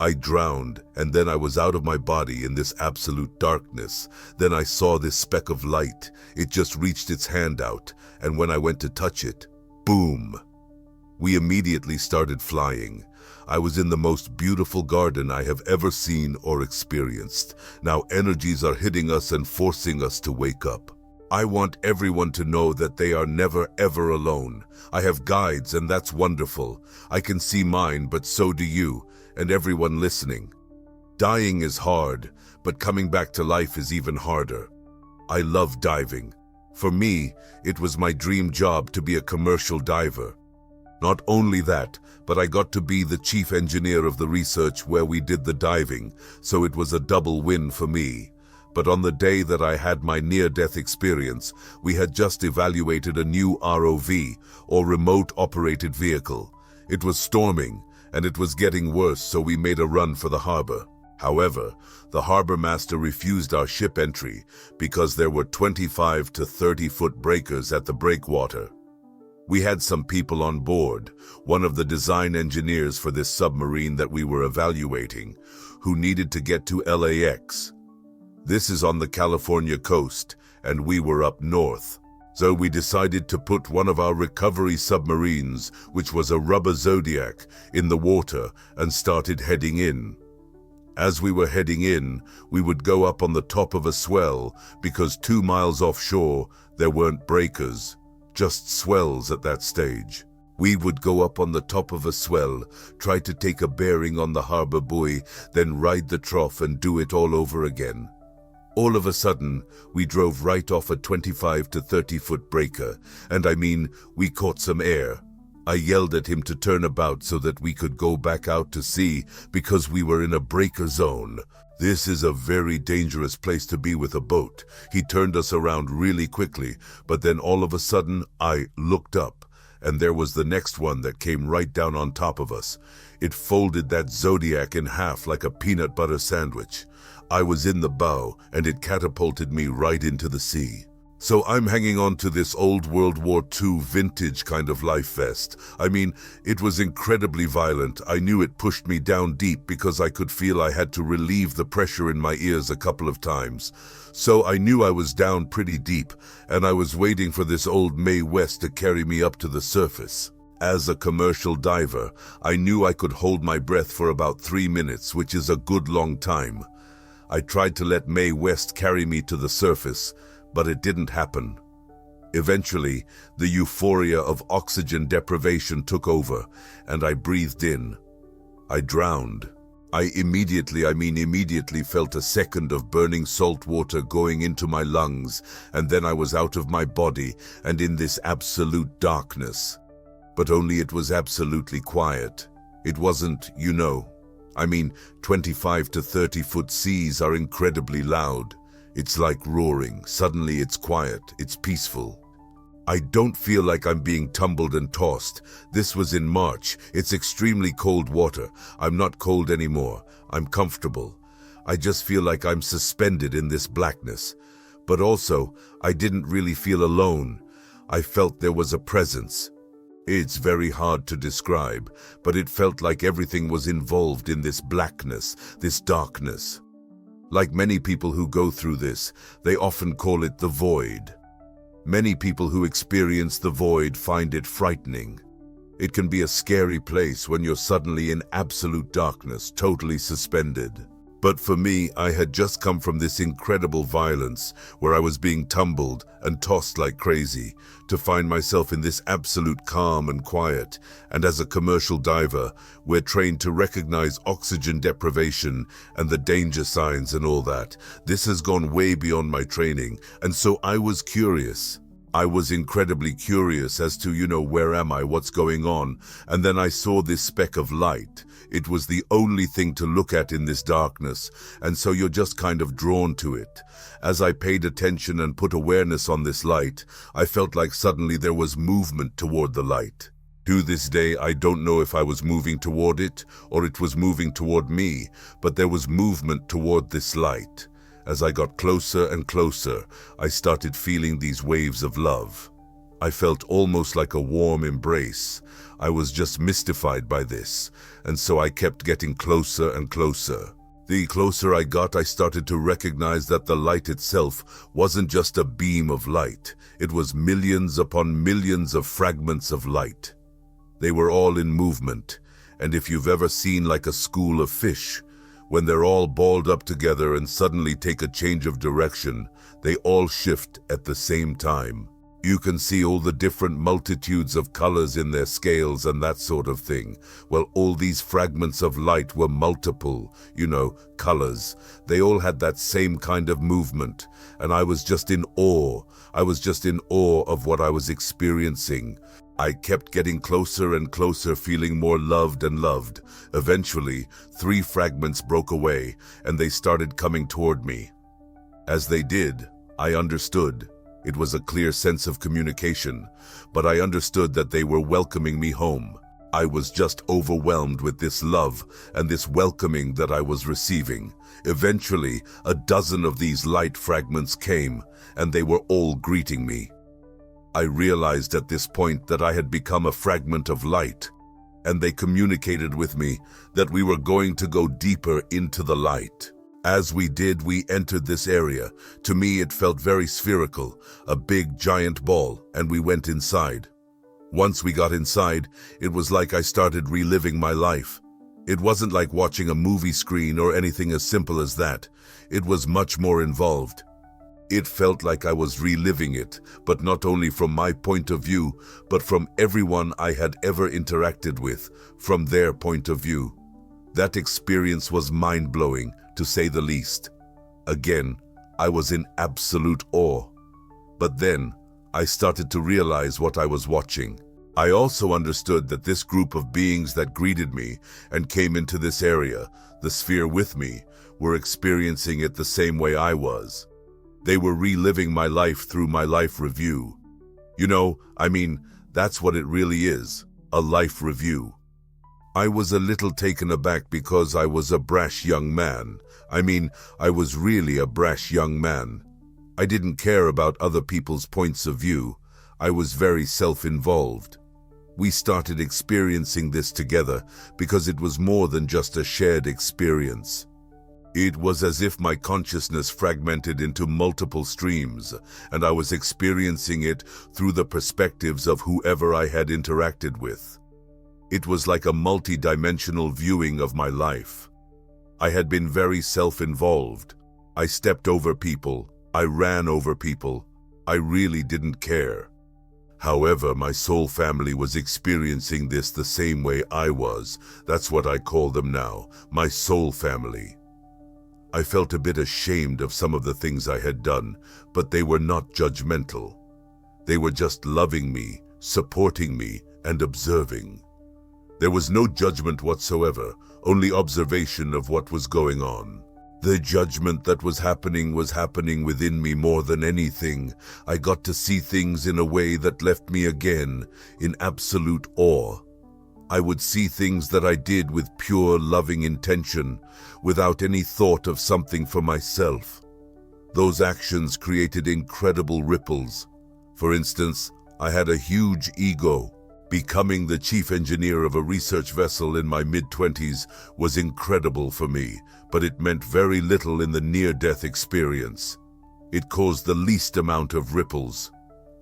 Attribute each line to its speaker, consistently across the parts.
Speaker 1: I drowned, and then I was out of my body in this absolute darkness. Then I saw this speck of light. It just reached its hand out, and when I went to touch it, boom! We immediately started flying. I was in the most beautiful garden I have ever seen or experienced. Now energies are hitting us and forcing us to wake up. I want everyone to know that they are never ever alone. I have guides, and that's wonderful. I can see mine, but so do you, and everyone listening. Dying is hard, but coming back to life is even harder. I love diving. For me, it was my dream job to be a commercial diver. Not only that, but I got to be the chief engineer of the research where we did the diving, so it was a double win for me. But on the day that I had my near-death experience, we had just evaluated a new ROV, or remote-operated vehicle. It was storming, and it was getting worse, so we made a run for the harbor. However, the harbor master refused our ship entry because there were 25 to 30-foot breakers at the breakwater. We had some people on board, one of the design engineers for this submarine that we were evaluating, who needed to get to LAX. This is on the California coast, and we were up north. So we decided to put one of our recovery submarines, which was a rubber Zodiac, in the water and started heading in. As we were heading in, we would go up on the top of a swell because 2 miles offshore, there weren't breakers, just swells at that stage. We would go up on the top of a swell, try to take a bearing on the harbor buoy, then ride the trough and do it all over again. All of a sudden, we drove right off a 25 to 30-foot breaker, and I mean, we caught some air. I yelled at him to turn about so that we could go back out to sea because we were in a breaker zone. This is a very dangerous place to be with a boat. He turned us around really quickly, but then all of a sudden, I looked up, and there was the next one that came right down on top of us. It folded that Zodiac in half like a peanut butter sandwich. I was in the bow, and it catapulted me right into the sea. So I'm hanging on to this old World War II vintage kind of life vest. I mean, it was incredibly violent. I knew it pushed me down deep because I could feel I had to relieve the pressure in my ears a couple of times. So I knew I was down pretty deep, and I was waiting for this old Mae West to carry me up to the surface. As a commercial diver, I knew I could hold my breath for about 3 minutes, which is a good long time. I tried to let Mae West carry me to the surface, but it didn't happen. Eventually, the euphoria of oxygen deprivation took over, and I breathed in. I drowned. I immediately felt a second of burning salt water going into my lungs, and then I was out of my body and in this absolute darkness. But only it was absolutely quiet. It wasn't, 25 to 30-foot seas are incredibly loud. It's like roaring. Suddenly it's quiet. It's peaceful. I don't feel like I'm being tumbled and tossed. This was in March. It's extremely cold water. I'm not cold anymore. I'm comfortable. I just feel like I'm suspended in this blackness. But also, I didn't really feel alone. I felt there was a presence. It's very hard to describe, but it felt like everything was involved in this blackness, this darkness. Like many people who go through this, they often call it the void. Many people who experience the void find it frightening. It can be a scary place when you're suddenly in absolute darkness, totally suspended. But for me, I had just come from this incredible violence where I was being tumbled and tossed like crazy to find myself in this absolute calm and quiet. And as a commercial diver, we're trained to recognize oxygen deprivation and the danger signs and all that. This has gone way beyond my training, and so I was curious. I was incredibly curious as to, where am I, what's going on? And then I saw this speck of light. It was the only thing to look at in this darkness, and so you're just kind of drawn to it. As I paid attention and put awareness on this light, I felt like suddenly there was movement toward the light. To this day, I don't know if I was moving toward it or it was moving toward me, but there was movement toward this light. As I got closer and closer, I started feeling these waves of love. I felt almost like a warm embrace. I was just mystified by this, and so I kept getting closer and closer. The closer I got, I started to recognize that the light itself wasn't just a beam of light. It was millions upon millions of fragments of light. They were all in movement, and if you've ever seen like a school of fish, when they're all balled up together and suddenly take a change of direction, they all shift at the same time. You can see all the different multitudes of colors in their scales and that sort of thing. Well, all these fragments of light were multiple, colors. They all had that same kind of movement, and I was just in awe. I was just in awe of what I was experiencing. I kept getting closer and closer, feeling more loved and loved. Eventually, 3 fragments broke away, and they started coming toward me. As they did, I understood. It was a clear sense of communication, but I understood that they were welcoming me home. I was just overwhelmed with this love and this welcoming that I was receiving. Eventually, a dozen of these light fragments came, and they were all greeting me. I realized at this point that I had become a fragment of light, and they communicated with me that we were going to go deeper into the light. As we did, we entered this area. To me, it felt very spherical, a big giant ball, and we went inside. Once we got inside, it was like I started reliving my life. It wasn't like watching a movie screen or anything as simple as that. It was much more involved. It felt like I was reliving it, but not only from my point of view, but from everyone I had ever interacted with, from their point of view. That experience was mind-blowing, to say the least. Again, I was in absolute awe. But then, I started to realize what I was watching. I also understood that this group of beings that greeted me and came into this area, the sphere with me, were experiencing it the same way I was. They were reliving my life through my life review. That's what it really is, a life review. I was a little taken aback because I was a brash young man. I was really a brash young man. I didn't care about other people's points of view. I was very self-involved. We started experiencing this together because it was more than just a shared experience. It was as if my consciousness fragmented into multiple streams, and I was experiencing it through the perspectives of whoever I had interacted with. It was like a multi-dimensional viewing of my life. I had been very self-involved. I stepped over people. I ran over people. I really didn't care. However, my soul family was experiencing this the same way I was. That's what I call them now, my soul family. I felt a bit ashamed of some of the things I had done, but they were not judgmental. They were just loving me, supporting me, and observing. There was no judgment whatsoever, only observation of what was going on. The judgment that was happening within me more than anything. I got to see things in a way that left me again in absolute awe. I would see things that I did with pure loving intention, without any thought of something for myself. Those actions created incredible ripples. For instance, I had a huge ego. Becoming the chief engineer of a research vessel in my mid-20s was incredible for me, but it meant very little in the near-death experience. It caused the least amount of ripples.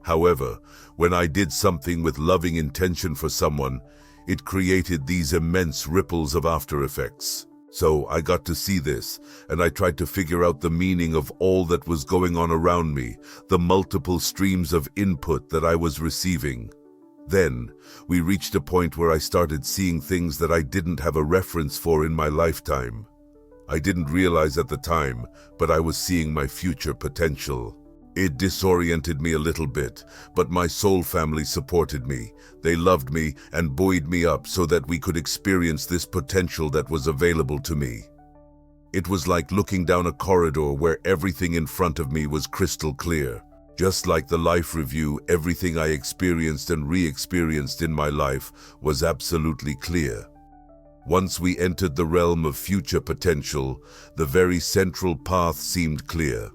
Speaker 1: However, when I did something with loving intention for someone, it created these immense ripples of after effects. So I got to see this, and I tried to figure out the meaning of all that was going on around me, the multiple streams of input that I was receiving. Then, we reached a point where I started seeing things that I didn't have a reference for in my lifetime. I didn't realize at the time, but I was seeing my future potential. It disoriented me a little bit, but my soul family supported me. They loved me and buoyed me up so that we could experience this potential that was available to me. It was like looking down a corridor where everything in front of me was crystal clear. Just like the life review, everything I experienced and re-experienced in my life was absolutely clear. Once we entered the realm of future potential, the very central path seemed clear.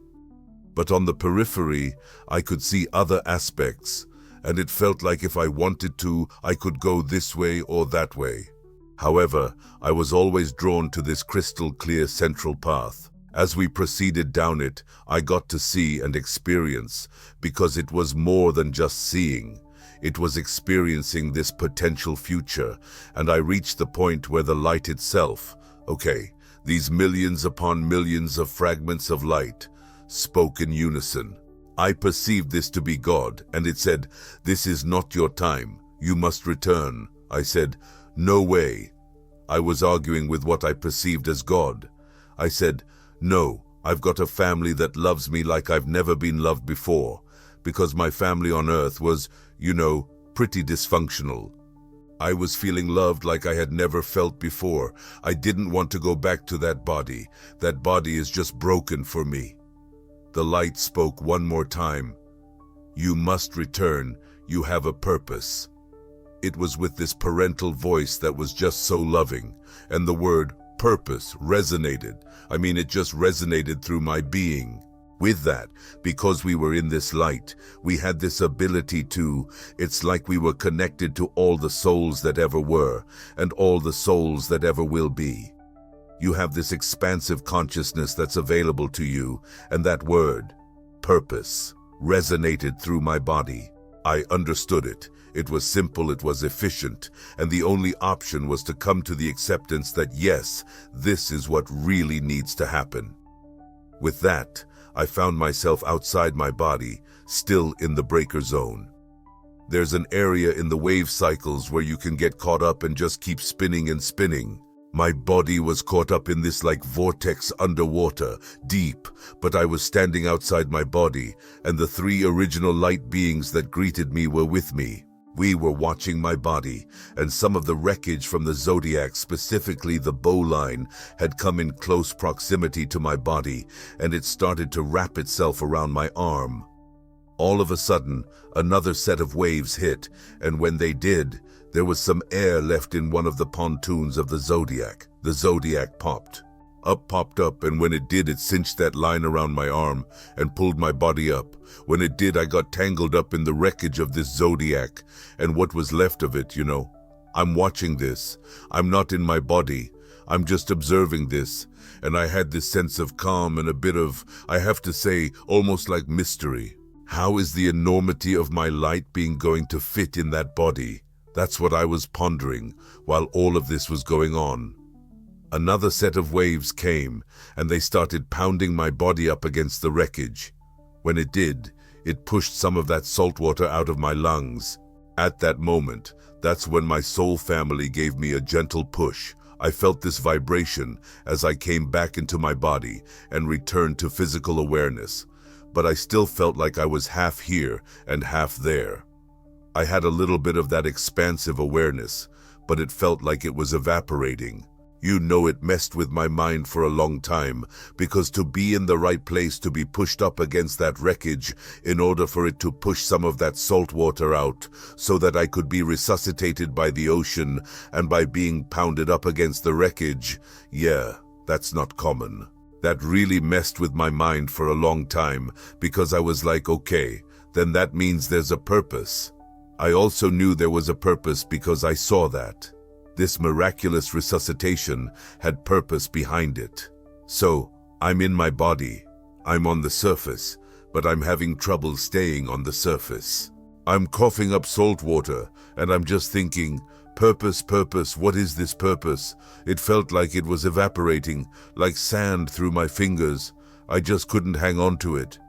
Speaker 1: But on the periphery, I could see other aspects, and it felt like if I wanted to, I could go this way or that way. However, I was always drawn to this crystal clear central path. As we proceeded down it, I got to see and experience, because it was more than just seeing. It was experiencing this potential future, and I reached the point where the light itself, okay, these millions upon millions of fragments of light, spoke in unison. I perceived this to be God, and it said, "This is not your time. You must return." I said, "No way." I was arguing with what I perceived as God. I said, "No, I've got a family that loves me like I've never been loved before, because my family on earth was, pretty dysfunctional. I was feeling loved like I had never felt before. I didn't want to go back to that body. That body is just broken for me." The light spoke one more time. "You must return. You have a purpose." It was with this parental voice that was just so loving, and the word purpose resonated. It just resonated through my being. With that, because we were in this light, we had this ability to, it's like we were connected to all the souls that ever were, and all the souls that ever will be. You have this expansive consciousness that's available to you, and that word, purpose, resonated through my body. I understood it. It was simple, it was efficient, and the only option was to come to the acceptance that yes, this is what really needs to happen. With that, I found myself outside my body, still in the breaker zone. There's an area in the wave cycles where you can get caught up and just keep spinning and spinning. My body was caught up in this like vortex underwater, deep, but I was standing outside my body, and the three original light beings that greeted me were with me. We were watching my body, and some of the wreckage from the zodiac, specifically the bowline, had come in close proximity to my body, and it started to wrap itself around my arm. All of a sudden, another set of waves hit, and when they did, there was some air left in one of the pontoons of the zodiac. The zodiac popped up, and when it did, it cinched that line around my arm and pulled my body up. When it did, I got tangled up in the wreckage of this zodiac, and what was left of it, I'm watching this. I'm not in my body. I'm just observing this, and I had this sense of calm and a bit of, I have to say, almost like mystery. How is the enormity of my light being going to fit in that body? That's what I was pondering while all of this was going on. Another set of waves came, and they started pounding my body up against the wreckage. When it did, it pushed some of that salt water out of my lungs. At that moment, that's when my soul family gave me a gentle push. I felt this vibration as I came back into my body and returned to physical awareness, but I still felt like I was half here and half there. I had a little bit of that expansive awareness, but it felt like it was evaporating. It messed with my mind for a long time, because to be in the right place to be pushed up against that wreckage in order for it to push some of that salt water out so that I could be resuscitated by the ocean and by being pounded up against the wreckage, that's not common. That really messed with my mind for a long time, because I was like, okay, then that means there's a purpose. I also knew there was a purpose because I saw that. This miraculous resuscitation had purpose behind it. So, I'm in my body. I'm on the surface, but I'm having trouble staying on the surface. I'm coughing up salt water, and I'm just thinking, purpose, what is this purpose? It felt like it was evaporating, like sand through my fingers. I just couldn't hang on to it.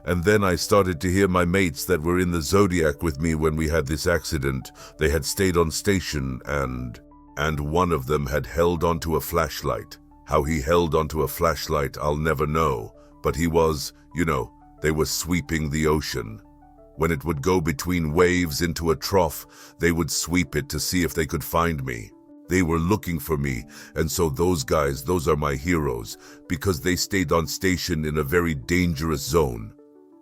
Speaker 1: And then I started to hear my mates that were in the Zodiac with me when we had this accident. They had stayed on station, and one of them had held onto a flashlight. How he held onto a flashlight, I'll never know. But he was, they were sweeping the ocean. When it would go between waves into a trough, they would sweep it to see if they could find me. They were looking for me, and so those guys, those are my heroes, because they stayed on station in a very dangerous zone.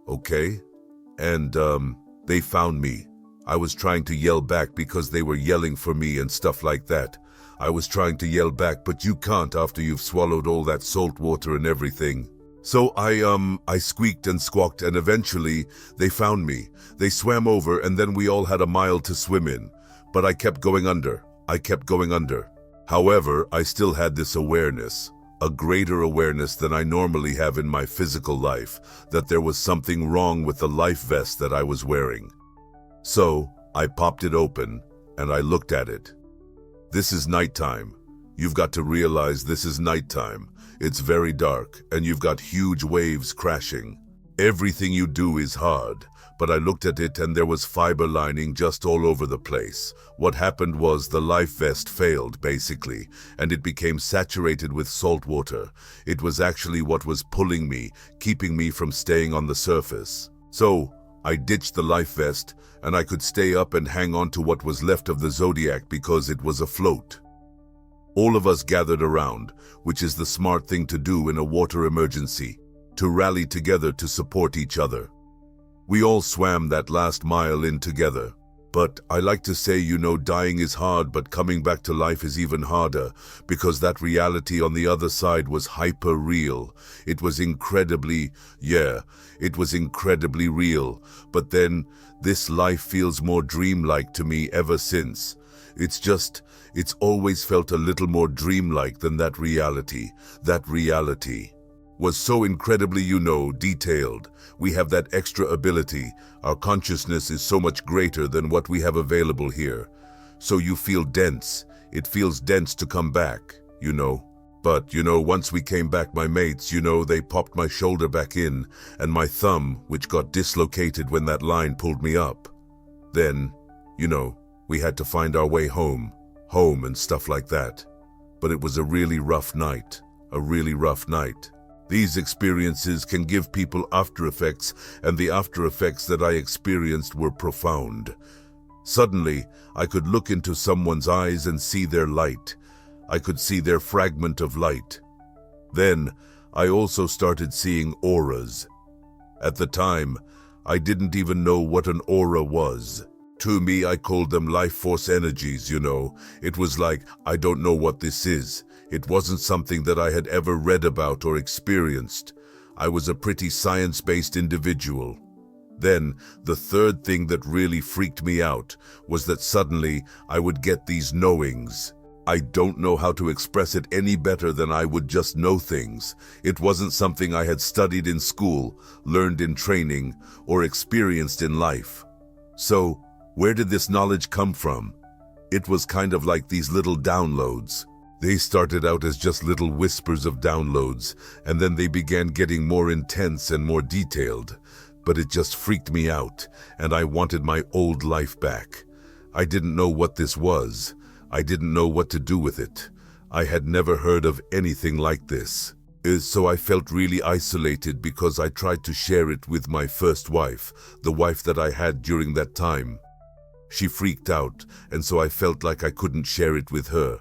Speaker 1: Okay? And, they found me. I was trying to yell back because they were yelling for me and stuff like that. I was trying to yell back, but you can't after you've swallowed all that salt water and everything. So I squeaked and squawked, and eventually they found me. They swam over, and then we all had a mile to swim in. But I kept going under. I kept going under. However, I still had this awareness, a greater awareness than I normally have in my physical life, that there was something wrong with the life vest that I was wearing. So I popped it open, and I looked at it. This is nighttime. You've got to realize this is nighttime. It's very dark, and you've got huge waves crashing. Everything you do is hard, but I looked at it and there was fiber lining just all over the place. What happened was the life vest failed, basically, and it became saturated with salt water. It was actually what was pulling me, keeping me from staying on the surface. So I ditched the life vest, and I could stay up and hang on to what was left of the Zodiac because it was afloat. All of us gathered around, which is the smart thing to do in a water emergency, to rally together to support each other. We all swam that last mile in together. But I like to say, dying is hard, but coming back to life is even harder, because that reality on the other side was hyper real. It was incredibly real. But then, this life feels more dreamlike to me ever since. It's always felt a little more dreamlike than that reality. That reality was so incredibly, detailed. We have that extra ability. Our consciousness is so much greater than what we have available here. So you feel dense. It feels dense to come back, But, once we came back, my mates, they popped my shoulder back in, and my thumb, which got dislocated when that line pulled me up. Then, we had to find our way home and stuff like that. But it was a really rough night. These experiences can give people after effects, and the after effects that I experienced were profound. Suddenly, I could look into someone's eyes and see their light. I could see their fragment of light. Then, I also started seeing auras. At the time, I didn't even know what an aura was. To me, I called them life force energies, It was like, I don't know what this is. It wasn't something that I had ever read about or experienced. I was a pretty science-based individual. Then, the third thing that really freaked me out was that suddenly I would get these knowings. I don't know how to express it any better than I would just know things. It wasn't something I had studied in school, learned in training, or experienced in life. So, where did this knowledge come from? It was kind of like these little downloads. They started out as just little whispers of downloads, and then they began getting more intense and more detailed. But it just freaked me out, and I wanted my old life back. I didn't know what this was. I didn't know what to do with it. I had never heard of anything like this. So I felt really isolated because I tried to share it with my first wife, the wife that I had during that time. She freaked out, and so I felt like I couldn't share it with her.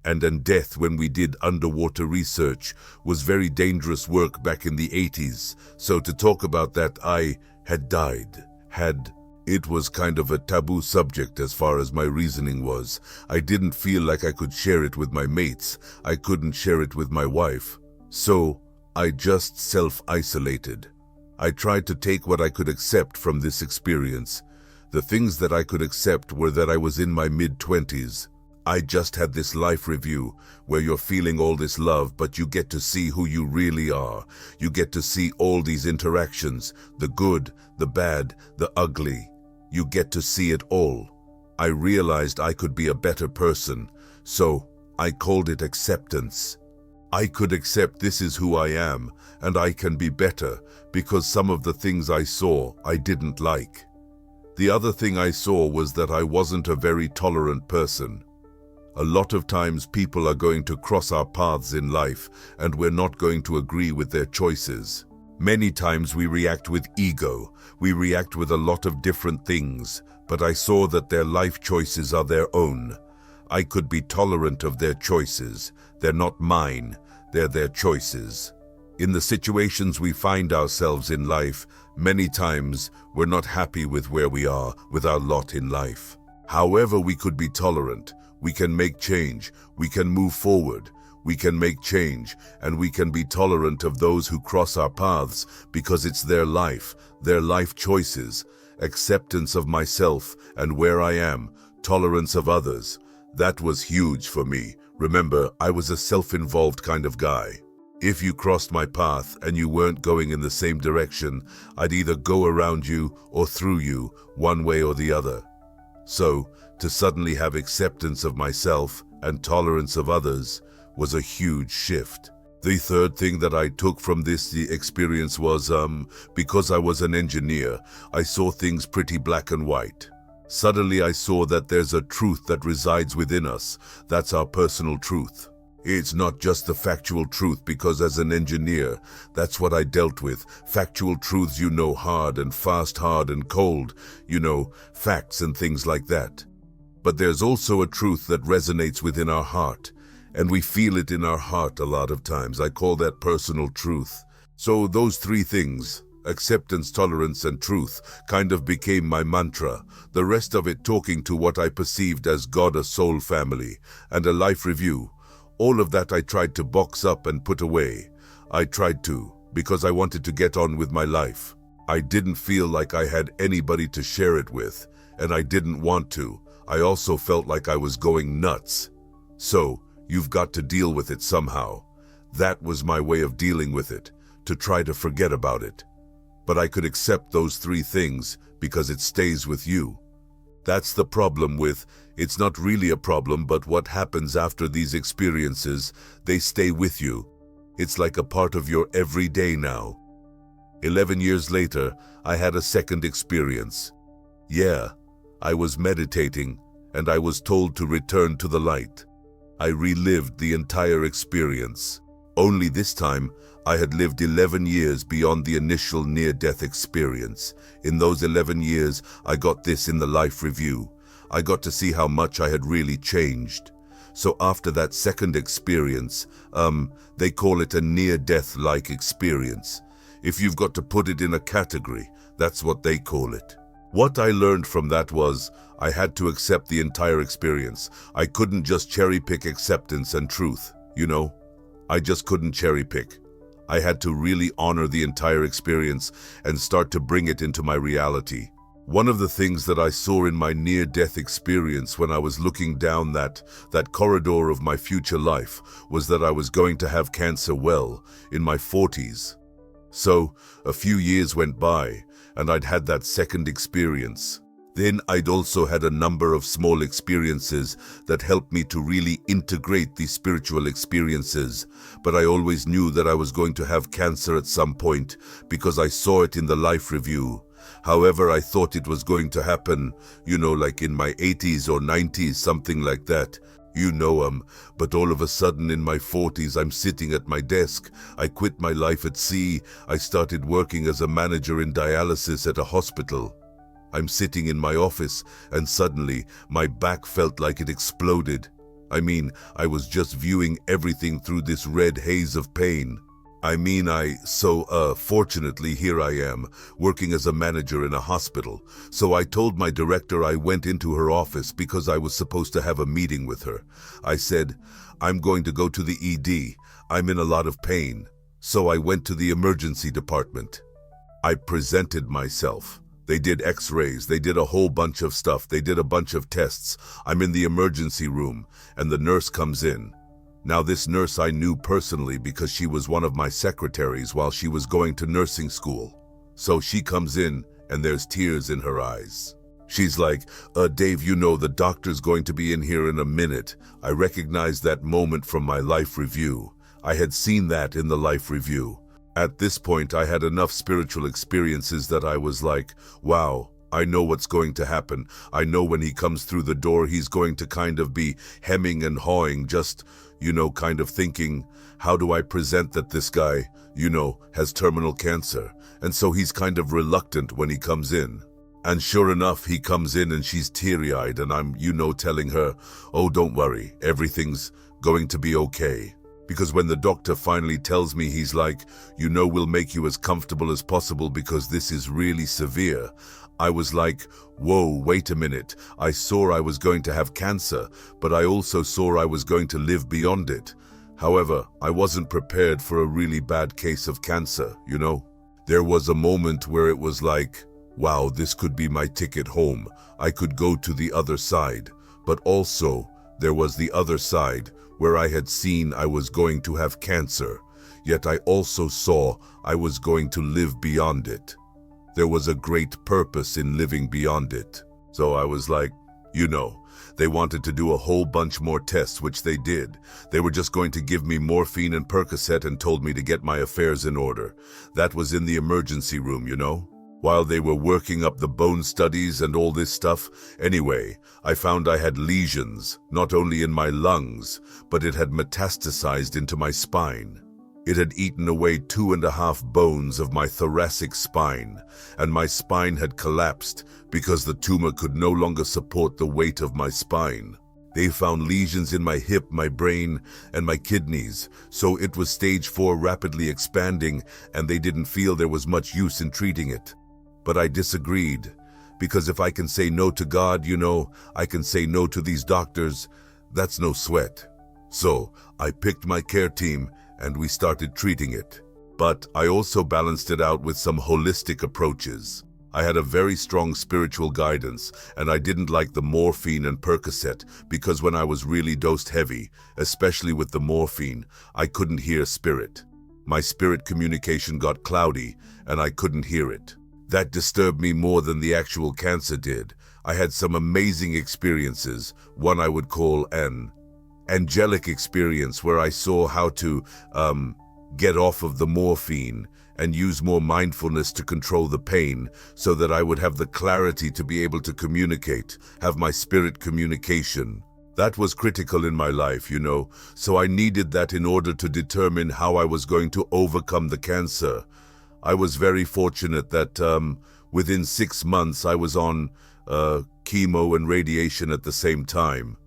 Speaker 1: And death, when we did underwater research, was very dangerous work back in the 80s. So to talk about that, I had died. It was kind of a taboo subject as far as my reasoning was. I didn't feel like I could share it with my mates. I couldn't share it with my wife. So I just self-isolated. I tried to take what I could accept from this experience. The things that I could accept were that I was in my mid-20s. I just had this life review where you're feeling all this love, but you get to see who you really are. You get to see all these interactions, the good, the bad, the ugly. You get to see it all. I realized I could be a better person, so I called it acceptance. I could accept this is who I am, and I can be better, because some of the things I saw I didn't like. The other thing I saw was that I wasn't a very tolerant person. A lot of times people are going to cross our paths in life, and we're not going to agree with their choices. Many times we react with ego. We react with a lot of different things, but I saw that their life choices are their own. I could be tolerant of their choices. They're not mine. They're their choices. In the situations we find ourselves in life, many times we're not happy with where we are, with our lot in life. However, we could be tolerant. We can make change. We can move forward. We can make change, and we can be tolerant of those who cross our paths because it's their life choices, acceptance of myself and where I am, tolerance of others. That was huge for me. Remember, I was a self-involved kind of guy. If you crossed my path and you weren't going in the same direction, I'd either go around you or through you, one way or the other. So, to suddenly have acceptance of myself and tolerance of others was a huge shift. The third thing that I took from the experience was, because I was an engineer, I saw things pretty black and white. Suddenly I saw that there's a truth that resides within us. That's our personal truth. It's not just the factual truth, because as an engineer, that's what I dealt with. Factual truths, hard and fast, hard and cold, facts and things like that. But there's also a truth that resonates within our heart, and we feel it in our heart a lot of times. I call that personal truth. So those three things, acceptance, tolerance, and truth, kind of became my mantra. The rest of it talking to what I perceived as God, a soul, family, and a life review. All of that I tried to box up and put away. I tried to, because I wanted to get on with my life. I didn't feel like I had anybody to share it with, and I didn't want to. I also felt like I was going nuts. So, you've got to deal with it somehow. That was my way of dealing with it, to try to forget about it. But I could accept those three things because it stays with you. That's the problem with, it's not really a problem, but what happens after these experiences, they stay with you. It's like a part of your everyday now. 11 years later, I had a second experience. Yeah, I was meditating, and I was told to return to the light. I relived the entire experience. Only this time, I had lived 11 years beyond the initial near-death experience. In those 11 years, I got this in the life review. I got to see how much I had really changed. So after that second experience, they call it a near-death-like experience. If you've got to put it in a category, that's what they call it. What I learned from that was, I had to accept the entire experience. I couldn't just cherry-pick acceptance and truth, I just couldn't cherry-pick. I had to really honor the entire experience and start to bring it into my reality. One of the things that I saw in my near-death experience when I was looking down that corridor of my future life was that I was going to have cancer in my 40s. So, a few years went by, and I'd had that second experience. Then I'd also had a number of small experiences that helped me to really integrate these spiritual experiences. But I always knew that I was going to have cancer at some point because I saw it in the life review. However, I thought it was going to happen, like in my 80s or 90s, something like that. But all of a sudden in my 40s, I'm sitting at my desk. I quit my life at sea. I started working as a manager in dialysis at a hospital. I'm sitting in my office, and suddenly my back felt like it exploded. I was just viewing everything through this red haze of pain. Fortunately, here I am, working as a manager in a hospital. So I told my director I went into her office because I was supposed to have a meeting with her. I said, I'm going to go to the ED. I'm in a lot of pain. So I went to the emergency department. I presented myself. They did x-rays, they did a whole bunch of stuff, they did a bunch of tests. I'm in the emergency room, and the nurse comes in. Now this nurse I knew personally because she was one of my secretaries while she was going to nursing school. So she comes in, and there's tears in her eyes. She's like, Dave, the doctor's going to be in here in a minute. I recognized that moment from my life review. I had seen that in the life review. At this point, I had enough spiritual experiences that I was like, wow, I know what's going to happen. I know when he comes through the door, he's going to kind of be hemming and hawing, just, kind of thinking, how do I present that this guy, has terminal cancer? And so he's kind of reluctant when he comes in. And sure enough, he comes in and she's teary-eyed, and I'm, telling her, oh, don't worry, everything's going to be okay. Because when the doctor finally tells me, he's like, we'll make you as comfortable as possible because this is really severe. I was like, whoa, wait a minute. I saw I was going to have cancer, but I also saw I was going to live beyond it. However, I wasn't prepared for a really bad case of cancer, you know? There was a moment where it was like, wow, this could be my ticket home. I could go to the other side. But also, there was the other side where I had seen I was going to have cancer. Yet I also saw I was going to live beyond it. There was a great purpose in living beyond it. So I was like, they wanted to do a whole bunch more tests, which they did. They were just going to give me morphine and Percocet and told me to get my affairs in order. That was in the emergency room, while they were working up the bone studies and all this stuff. Anyway, I found I had lesions, not only in my lungs, but it had metastasized into my spine. It had eaten away 2.5 bones of my thoracic spine, and my spine had collapsed because the tumor could no longer support the weight of my spine. They found lesions in my hip, my brain, and my kidneys, so it was stage 4 rapidly expanding, and they didn't feel there was much use in treating it. But I disagreed, because if I can say no to God, I can say no to these doctors. That's no sweat. So I picked my care team and we started treating it. But I also balanced it out with some holistic approaches. I had a very strong spiritual guidance, and I didn't like the morphine and Percocet because when I was really dosed heavy, especially with the morphine, I couldn't hear spirit. My spirit communication got cloudy and I couldn't hear it. That disturbed me more than the actual cancer did. I had some amazing experiences, one I would call an angelic experience where I saw how to get off of the morphine and use more mindfulness to control the pain so that I would have the clarity to be able to communicate, have my spirit communication. That was critical in my life, so I needed that in order to determine how I was going to overcome the cancer. I was very fortunate that within 6 months I was on chemo and radiation at the same time.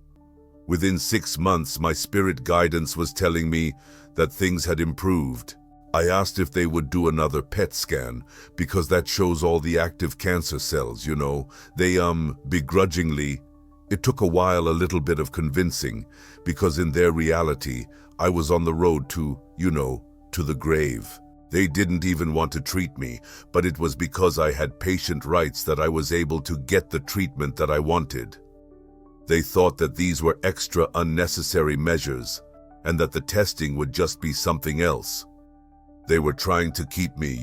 Speaker 1: Within 6 months, my spirit guidance was telling me that things had improved. I asked if they would do another PET scan because that shows all the active cancer cells, They, begrudgingly, it took a while, a little bit of convincing, because in their reality, I was on the road to, to the grave. They didn't even want to treat me, but it was because I had patient rights that I was able to get the treatment that I wanted. They thought that these were extra unnecessary measures, and that the testing would just be something else. They were trying to keep me,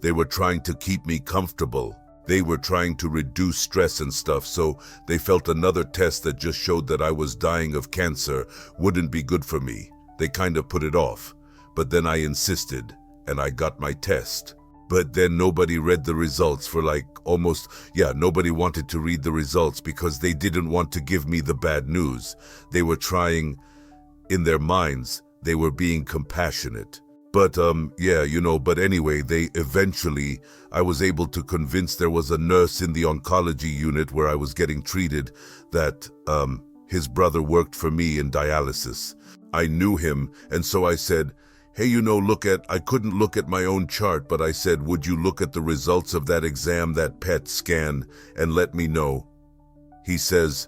Speaker 1: They were trying to keep me comfortable. They were trying to reduce stress and stuff, so they felt another test that just showed that I was dying of cancer wouldn't be good for me. They kind of put it off. But then I insisted, and I got my test. But then nobody read the results for nobody wanted to read the results because they didn't want to give me the bad news. They were trying, in their minds, they were being compassionate. But, but anyway, I was able to convince there was a nurse in the oncology unit where I was getting treated that, his brother worked for me in dialysis. I knew him, and so I said, hey, I couldn't look at my own chart, but I said, would you look at the results of that exam, that PET scan, and let me know? He says,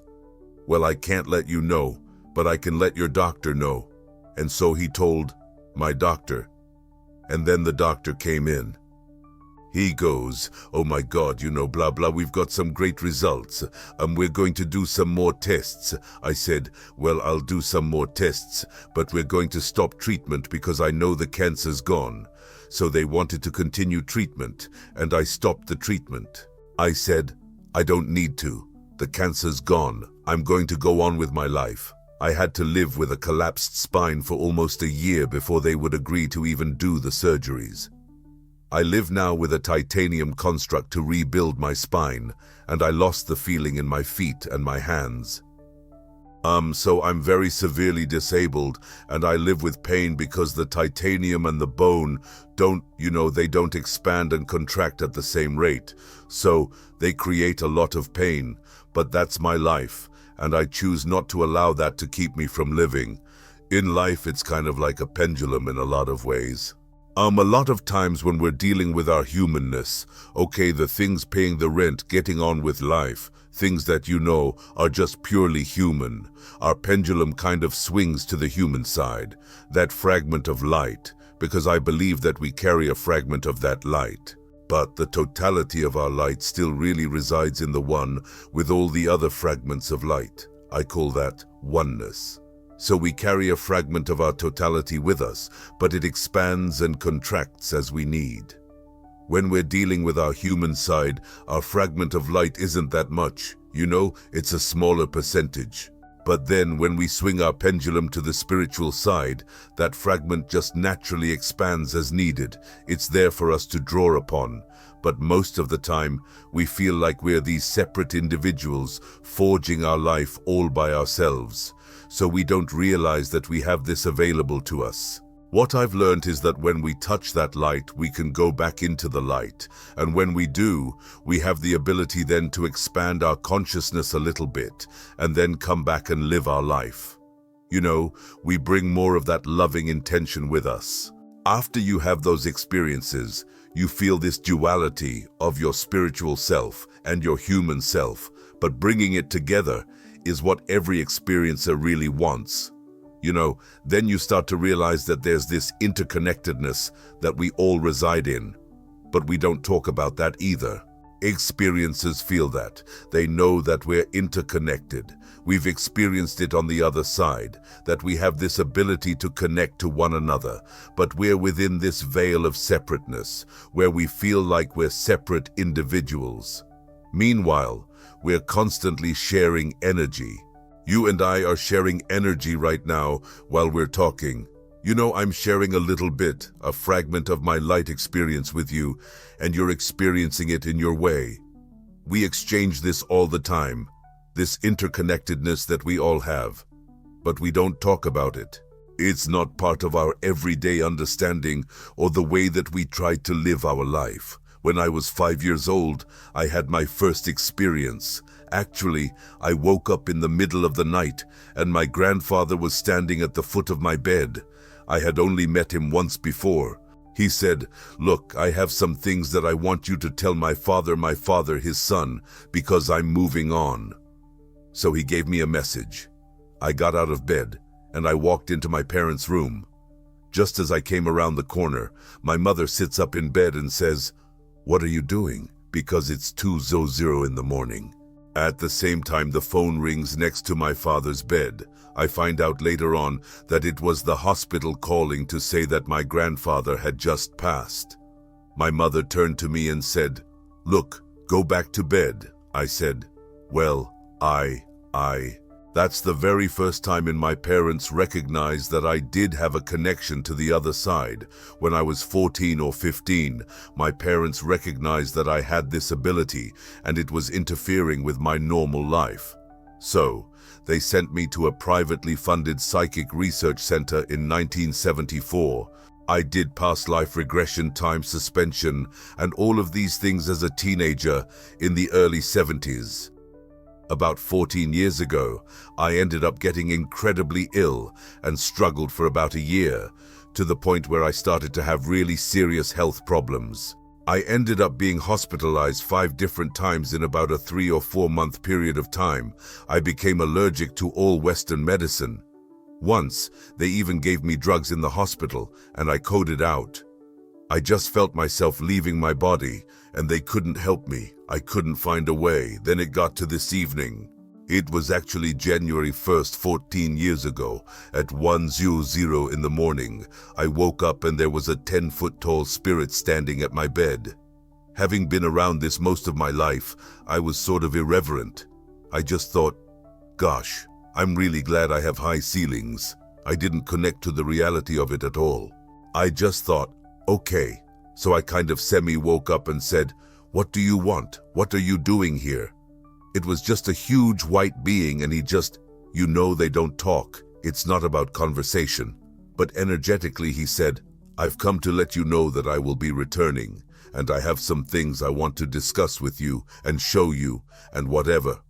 Speaker 1: well, I can't let you know, but I can let your doctor know. And so he told my doctor. And then the doctor came in. He goes, oh my God, blah, blah, we've got some great results. We're going to do some more tests. I said, well, I'll do some more tests, but we're going to stop treatment because I know the cancer's gone. So they wanted to continue treatment, and I stopped the treatment. I said, I don't need to. The cancer's gone. I'm going to go on with my life. I had to live with a collapsed spine for almost a year before they would agree to even do the surgeries. I live now with a titanium construct to rebuild my spine, and I lost the feeling in my feet and my hands. So I'm very severely disabled, and I live with pain because the titanium and the bone they don't expand and contract at the same rate. So they create a lot of pain, but that's my life, and I choose not to allow that to keep me from living. In life, it's kind of like a pendulum in a lot of ways. A lot of times when we're dealing with our humanness, okay, the things paying the rent, getting on with life, things that are just purely human, our pendulum kind of swings to the human side, that fragment of light, because I believe that we carry a fragment of that light. But the totality of our light still really resides in the one with all the other fragments of light. I call that oneness. So we carry a fragment of our totality with us, but it expands and contracts as we need. When we're dealing with our human side, our fragment of light isn't that much. It's a smaller percentage. But then when we swing our pendulum to the spiritual side, that fragment just naturally expands as needed. It's there for us to draw upon. But most of the time, we feel like we're these separate individuals forging our life all by ourselves. So we don't realize that we have this available to us. What I've learned is that when we touch that light, we can go back into the light. And when we do, we have the ability then to expand our consciousness a little bit and then come back and live our life. We bring more of that loving intention with us. After you have those experiences, you feel this duality of your spiritual self and your human self, but bringing it together is what every experiencer really wants. Then you start to realize that there's this interconnectedness that we all reside in, but we don't talk about that either. Experiencers feel that. They know that we're interconnected. We've experienced it on the other side, that we have this ability to connect to one another, but we're within this veil of separateness, where we feel like we're separate individuals. Meanwhile, we're constantly sharing energy. You and I are sharing energy right now while we're talking. I'm sharing a little bit, a fragment of my light experience with you, and you're experiencing it in your way. We exchange this all the time, this interconnectedness that we all have, but we don't talk about it. It's not part of our everyday understanding or the way that we try to live our life. When I was 5 years old, I had my first experience. Actually, I woke up in the middle of the night, and my grandfather was standing at the foot of my bed. I had only met him once before. He said, "Look, I have some things that I want you to tell my father, his son, because I'm moving on." So he gave me a message. I got out of bed, and I walked into my parents' room. Just as I came around the corner, my mother sits up in bed and says, "What are you doing?" Because it's 2:00 in the morning. At the same time, the phone rings next to my father's bed. I find out later on that it was the hospital calling to say that my grandfather had just passed. My mother turned to me and said, "Look, go back to bed." I said, "Well, That's the very first time in my parents recognized that I did have a connection to the other side. When I was 14 or 15, my parents recognized that I had this ability and it was interfering with my normal life. So, they sent me to a privately funded psychic research center in 1974. I did past life regression, time suspension, and all of these things as a teenager in the early 70s. About 14 years ago, I ended up getting incredibly ill and struggled for about a year, to the point where I started to have really serious health problems. I ended up being hospitalized 5 different times in about a 3 or 4 month period of time. I became allergic to all Western medicine. Once, they even gave me drugs in the hospital, and I coded out. I just felt myself leaving my body, and they couldn't help me. I couldn't find a way. Then it got to this evening. It was actually January 1st, 14 years ago, at 1:00 in the morning. I woke up and there was a 10-foot-tall spirit standing at my bed. Having been around this most of my life, I was sort of irreverent. I just thought, gosh, I'm really glad I have high ceilings. I didn't connect to the reality of it at all. I just thought, okay. So I kind of semi-woke up and said, "What do you want? What are you doing here?" It was just a huge white being, and he just, they don't talk. It's not about conversation. But energetically he said, "I've come to let you know that I will be returning, and I have some things I want to discuss with you and show you, and whatever.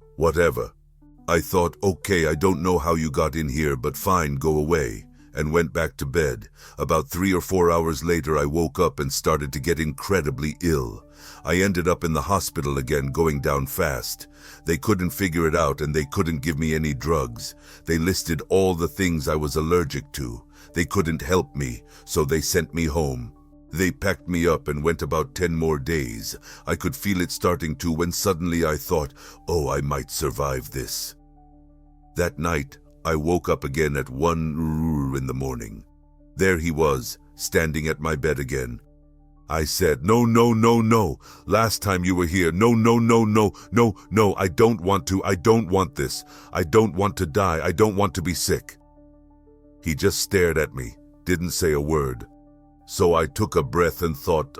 Speaker 1: I thought, okay, I don't know how you got in here, but fine, go away. and went back to bed. About 3 or 4 hours later, I woke up and started to get incredibly ill. I ended up in the hospital again, going down fast. They couldn't figure it out and they couldn't give me any drugs. They listed all the things I was allergic to. They couldn't help me, so they sent me home. They packed me up and went about 10 more days. I could feel it starting to when suddenly I thought, oh, I might survive this. That night, I woke up again at 1 in the morning. There he was, standing at my bed again. I said, no, no, no, no. Last time you were here. No, no, no, no, no, no. I don't want to. I don't want this. I don't want to die. I don't want to be sick. He just stared at me, didn't say a word. So I took a breath and thought,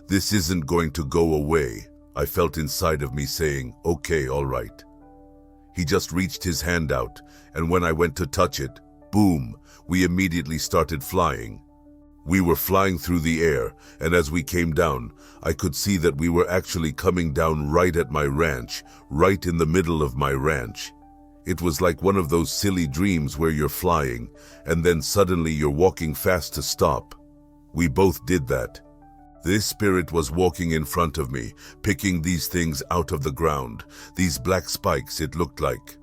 Speaker 1: this isn't going to go away. I felt inside of me saying, okay, all right. He just reached his hand out, and when I went to touch it, boom, we immediately started flying. We were flying through the air, and as we came down, I could see that we were actually coming down right at my ranch, right in the middle of my ranch. It was like one of those silly dreams where you're flying, and then suddenly you're walking fast to stop. We both did that. This spirit was walking in front of me, picking these things out of the ground, these black spikes it looked like.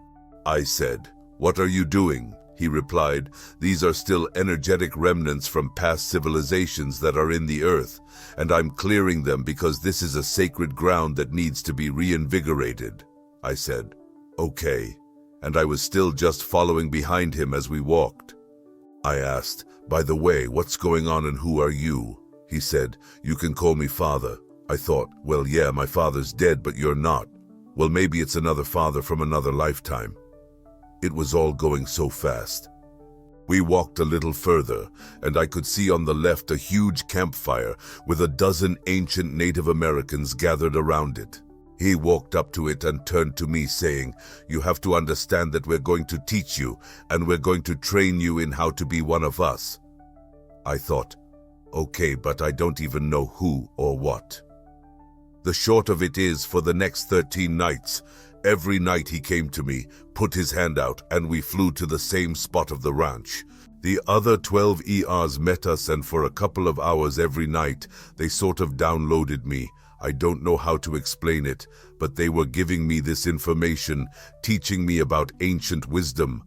Speaker 1: I said, "What are you doing?" He replied, "These are still energetic remnants from past civilizations that are in the earth, and I'm clearing them because this is a sacred ground that needs to be reinvigorated." I said, "Okay," and I was still just following behind him as we walked. I asked, "By the way, what's going on and who are you?" He said, "You can call me father." I thought, well, yeah, my father's dead, but you're not. Well, maybe it's another father from another lifetime. It was all going so fast. We walked a little further, and I could see on the left a huge campfire with a dozen ancient Native Americans gathered around it. He walked up to it and turned to me saying, "You have to understand that we're going to teach you, and we're going to train you in how to be one of us." I thought, okay, but I don't even know who or what. The short of it is, for the next 13 nights, every night he came to me, put his hand out, and we flew to the same spot of the ranch. The other 12 ERs met us, and for a couple of hours every night, they sort of downloaded me. I don't know how to explain it, but they were giving me this information, teaching me about ancient wisdom.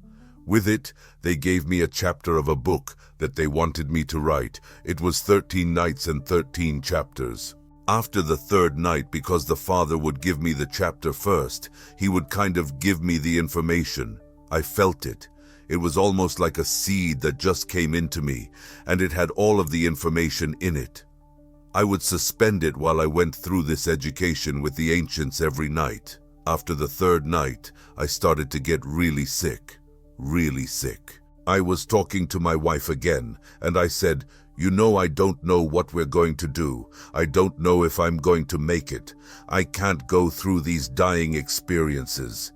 Speaker 1: With it, they gave me a chapter of a book that they wanted me to write. It was 13 nights and 13 chapters. After the third night, because the father would give me the chapter first, he would kind of give me the information. I felt it. It was almost like a seed that just came into me, and it had all of the information in it. I would suspend it while I went through this education with the ancients every night. After the third night, I started to get really sick. Really sick. I was talking to my wife again, and I said, "You know, I don't know what we're going to do. I don't know if I'm going to make it. I can't go through these dying experiences."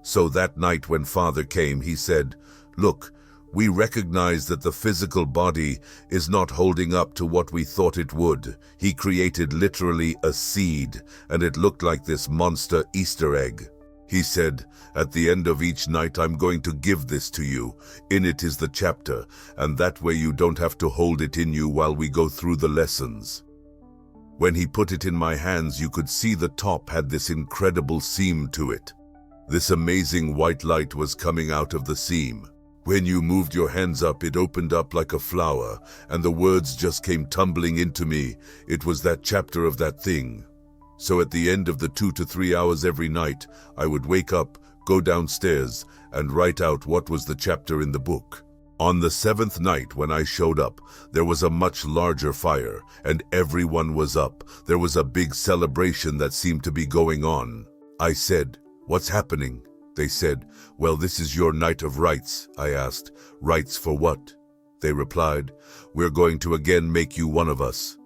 Speaker 1: So that night when Father came, he said, "Look, we recognize that the physical body is not holding up to what we thought it would." He created literally a seed, and it looked like this monster Easter egg. He said, "At the end of each night, I'm going to give this to you. In it is the chapter, and that way you don't have to hold it in you while we go through the lessons." When he put it in my hands, you could see the top had this incredible seam to it. This amazing white light was coming out of the seam. When you moved your hands up, it opened up like a flower, and the words just came tumbling into me. It was that chapter of that thing. So at the end of the 2 to 3 hours every night, I would wake up, go downstairs, and write out what was the chapter in the book. On the 7th night when I showed up, there was a much larger fire, and everyone was up. There was a big celebration that seemed to be going on. I said, "What's happening?" They said, "Well, this is your night of rites." I asked, "Rites for what?" They replied, "We're going to again make you one of us."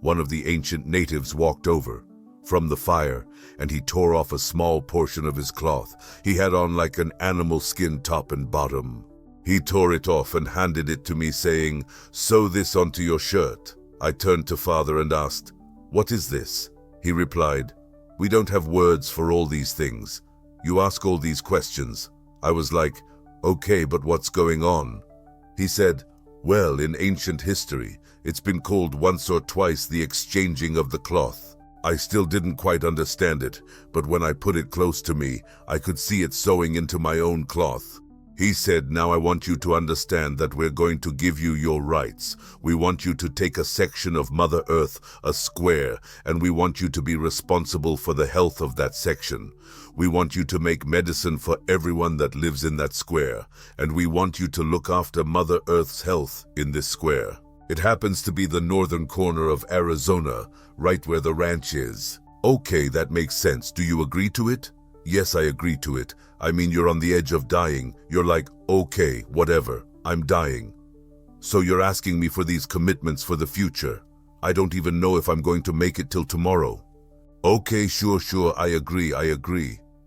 Speaker 1: One of the ancient natives walked over from the fire, and he tore off a small portion of his cloth. He had on like an animal skin top and bottom. He tore it off and handed it to me saying, "Sew this onto your shirt." I turned to Father and asked, "What is this?" He replied, "We don't have words for all these things. You ask all these questions." I was like, "Okay, but what's going on?" He said, well, in ancient history, it's been called once or twice the exchanging of the cloth. I still didn't quite understand it, but when I put it close to me, I could see it sewing into my own cloth. He said, now I want you to understand that we're going to give you your rights. We want you to take a section of Mother Earth, a square, and we want you to be responsible for the health of that section. We want you to make medicine for everyone that lives in that square, and we want you to look after Mother Earth's health in this square. It happens to be the northern corner of Arizona, right where the ranch is. Okay, that makes sense. Do you agree to it? Yes, I agree to it. I mean, you're on the edge of dying. You're like, okay, whatever, I'm dying. So you're asking me for these commitments for the future. I don't even know if I'm going to make it till tomorrow. Okay, sure, I agree.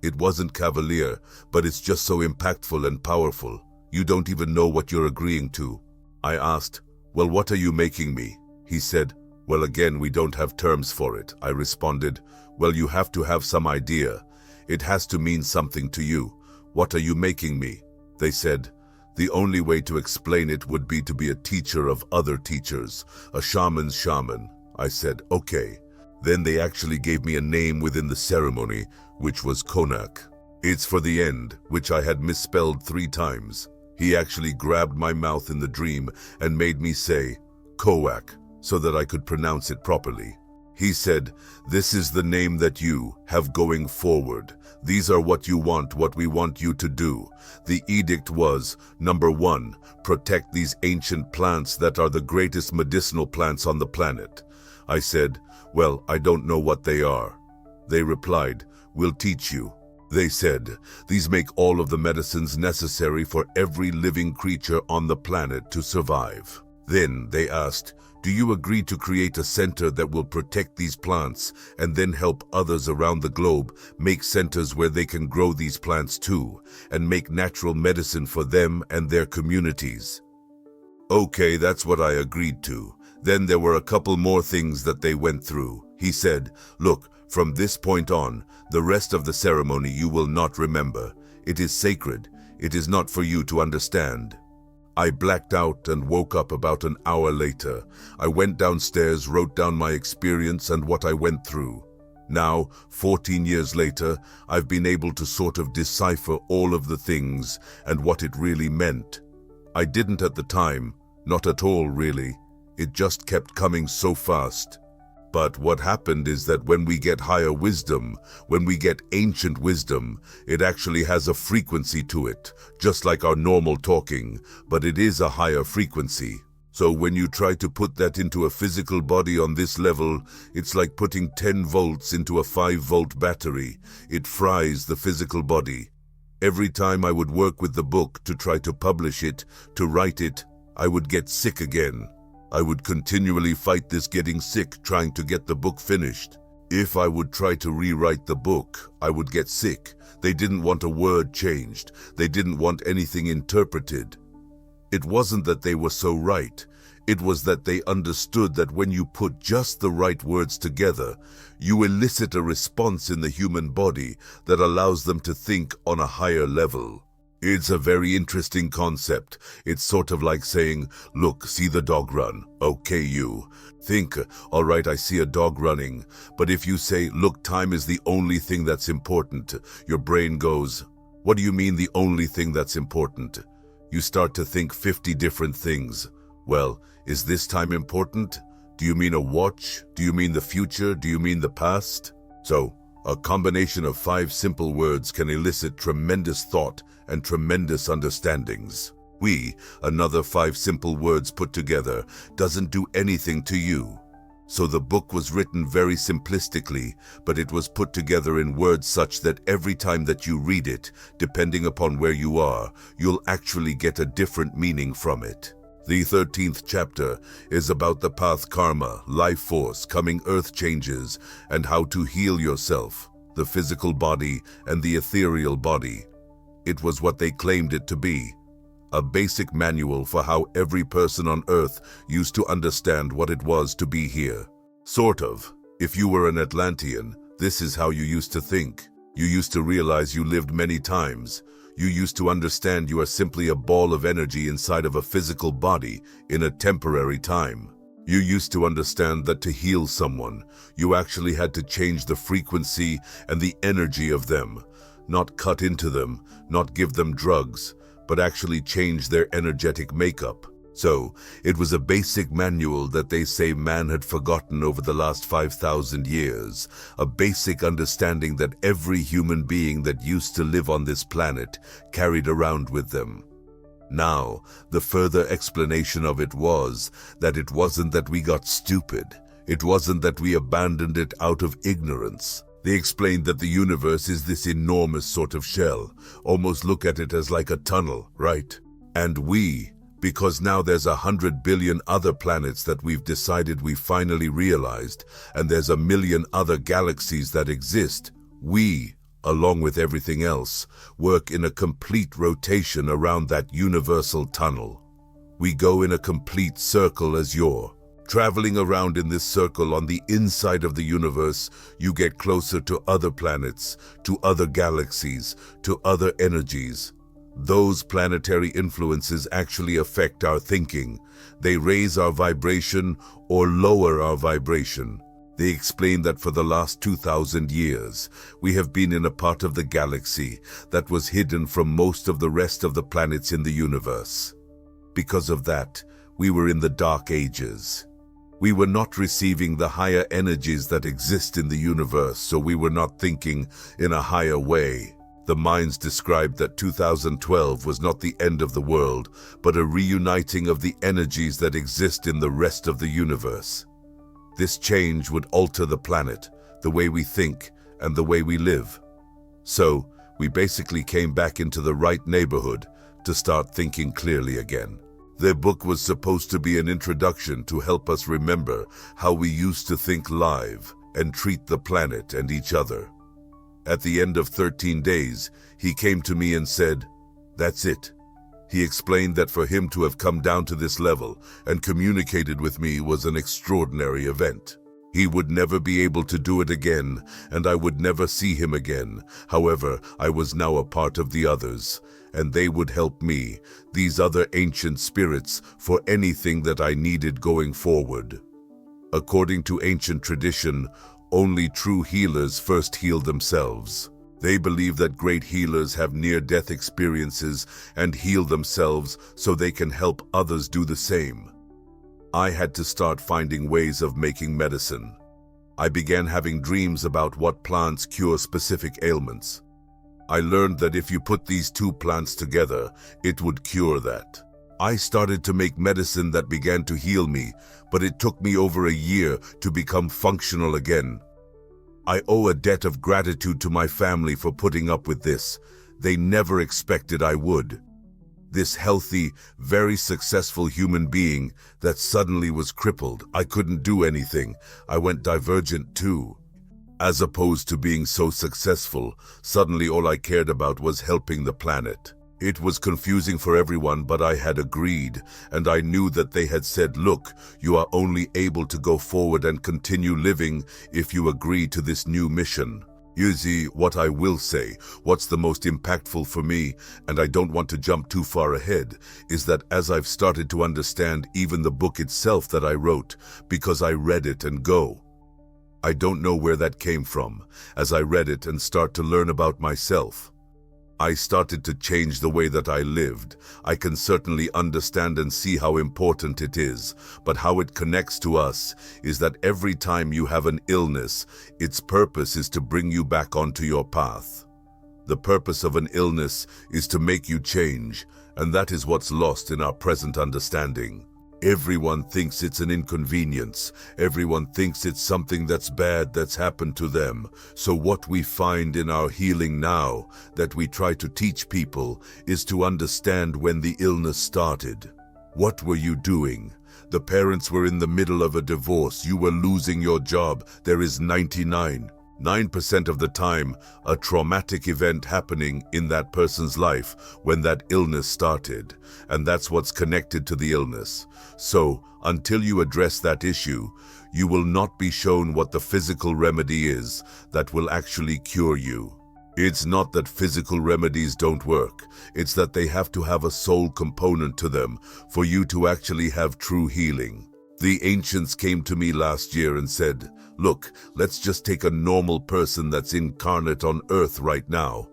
Speaker 1: It wasn't cavalier, but it's just so impactful and powerful. You don't even know what you're agreeing to. I asked, well, what are you making me? He said, well, again, we don't have terms for it. I responded, well, you have to have some idea. It has to mean something to you. What are you making me? They said, the only way to explain it would be to be a teacher of other teachers, a shaman's shaman. I said, okay. Then they actually gave me a name within the ceremony, which was Konak. It's for the end, which I had misspelled 3 times. He actually grabbed my mouth in the dream and made me say, Koak, so that I could pronounce it properly. He said, this is the name that you have going forward. These are what you want, what we want you to do. The edict was, number 1, protect these ancient plants that are the greatest medicinal plants on the planet. I said, well, I don't know what they are. They replied, we'll teach you. They said, these make all of the medicines necessary for every living creature on the planet to survive. Then they asked, do you agree to create a center that will protect these plants and then help others around the globe make centers where they can grow these plants too and make natural medicine for them and their communities? Okay, that's what I agreed to. Then there were a couple more things that they went through. He said, look, from this point on, the rest of the ceremony you will not remember. It is sacred. It is not for you to understand. I blacked out and woke up about an hour later. I went downstairs, wrote down my experience and what I went through. Now, 14 years later, I've been able to sort of decipher all of the things and what it really meant. I didn't at the time, not at all really. It just kept coming so fast. But what happened is that when we get higher wisdom, when we get ancient wisdom, it actually has a frequency to it, just like our normal talking, but it is a higher frequency. So when you try to put that into a physical body on this level, it's like putting 10 volts into a 5-volt battery. It fries the physical body. Every time I would work with the book to try to publish it, to write it, I would get sick again. I would continually fight this getting sick, trying to get the book finished. If I would try to rewrite the book, I would get sick. They didn't want a word changed. They didn't want anything interpreted. It wasn't that they were so right. It was that they understood that when you put just the right words together, you elicit a response in the human body that allows them to think on a higher level. It's a very interesting concept. It's sort of like saying, look, see the dog run. Okay, you. Think, all right, I see a dog running. But if you say, look, time is the only thing that's important, your brain goes, what do you mean the only thing that's important? You start to think 50 different things. Well, is this time important? Do you mean a watch? Do you mean the future? Do you mean the past? So, a combination of 5 simple words can elicit tremendous thought and tremendous understandings. Another 5 simple words put together, doesn't do anything to you. So the book was written very simplistically, but it was put together in words such that every time that you read it, depending upon where you are, you'll actually get a different meaning from it. The 13th chapter is about the path karma, life force, coming earth changes, and how to heal yourself, the physical body and the ethereal body. It was what they claimed it to be, a basic manual for how every person on earth used to understand what it was to be here. Sort of. If you were an Atlantean, this is how you used to think. You used to realize you lived many times. You used to understand you are simply a ball of energy inside of a physical body in a temporary time. You used to understand that to heal someone, you actually had to change the frequency and the energy of them, not cut into them, not give them drugs, but actually change their energetic makeup. So, it was a basic manual that they say man had forgotten over the last 5,000 years, a basic understanding that every human being that used to live on this planet carried around with them. Now, the further explanation of it was that it wasn't that we got stupid, it wasn't that we abandoned it out of ignorance. They explained that the universe is this enormous sort of shell, almost look at it as like a tunnel, right? And because now there's 100 billion other planets that we've decided we finally realized, and there's 1 million other galaxies that exist, we, along with everything else, work in a complete rotation around that universal tunnel. We go in a complete circle as you're traveling around in this circle on the inside of the universe. You get closer to other planets, to other galaxies, to other energies. Those planetary influences actually affect our thinking. They raise our vibration or lower our vibration. They explain that for the last 2,000 years, we have been in a part of the galaxy that was hidden from most of the rest of the planets in the universe. Because of that, we were in the Dark Ages. We were not receiving the higher energies that exist in the universe, so we were not thinking in a higher way. The minds described that 2012 was not the end of the world, but a reuniting of the energies that exist in the rest of the universe. This change would alter the planet, the way we think, and the way we live. So, we basically came back into the right neighborhood to start thinking clearly again. Their book was supposed to be an introduction to help us remember how we used to think live and treat the planet and each other. At the end of 13 days, he came to me and said, "That's it." He explained that for him to have come down to this level and communicated with me was an extraordinary event. He would never be able to do it again, and I would never see him again. However, I was now a part of the others, and they would help me, these other ancient spirits, for anything that I needed going forward. According to ancient tradition, only true healers first heal themselves. They believe that great healers have near-death experiences and heal themselves so they can help others do the same. I had to start finding ways of making medicine. I began having dreams about what plants cure specific ailments. I learned that if you put these two plants together, it would cure that. I started to make medicine that began to heal me, but it took me over a year to become functional again. I owe a debt of gratitude to my family for putting up with this. They never expected I would. This healthy, very successful human being that suddenly was crippled. I couldn't do anything. I went divergent too. As opposed to being so successful, suddenly all I cared about was helping the planet. It was confusing for everyone, but I had agreed, and I knew that they had said, "Look, you are only able to go forward and continue living if you agree to this new mission." Usually, what I will say, what's the most impactful for me, and I don't want to jump too far ahead, is that as I've started to understand even the book itself that I wrote, because I read it and go, I don't know where that came from. As I read it and start to learn about myself, I started to change the way that I lived. I can certainly understand and see how important it is, but how it connects to us is that every time you have an illness, its purpose is to bring you back onto your path. The purpose of an illness is to make you change, and that is what's lost in our present understanding. Everyone thinks it's an inconvenience. Everyone thinks it's something that's bad that's happened to them. So what we find in our healing now, that we try to teach people, is to understand when the illness started. What were you doing? The parents were in the middle of a divorce. You were losing your job. There is 99% of the time a traumatic event happening in that person's life when that illness started, and that's what's connected to the illness. So, until you address that issue, you will not be shown what the physical remedy is that will actually cure you. It's not that physical remedies don't work. It's that they have to have a soul component to them for you to actually have true healing. The ancients came to me last year and said, look, let's just take a normal person that's incarnate on Earth right now.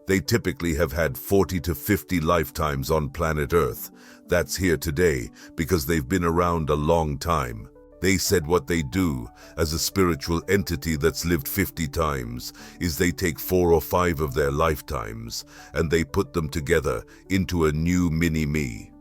Speaker 1: They typically have had 40 to 50 lifetimes on planet Earth. That's here today because they've been around a long time. They said what they do as a spiritual entity that's lived 50 times is they take 4 or 5 of their lifetimes and they put them together into a new mini-me.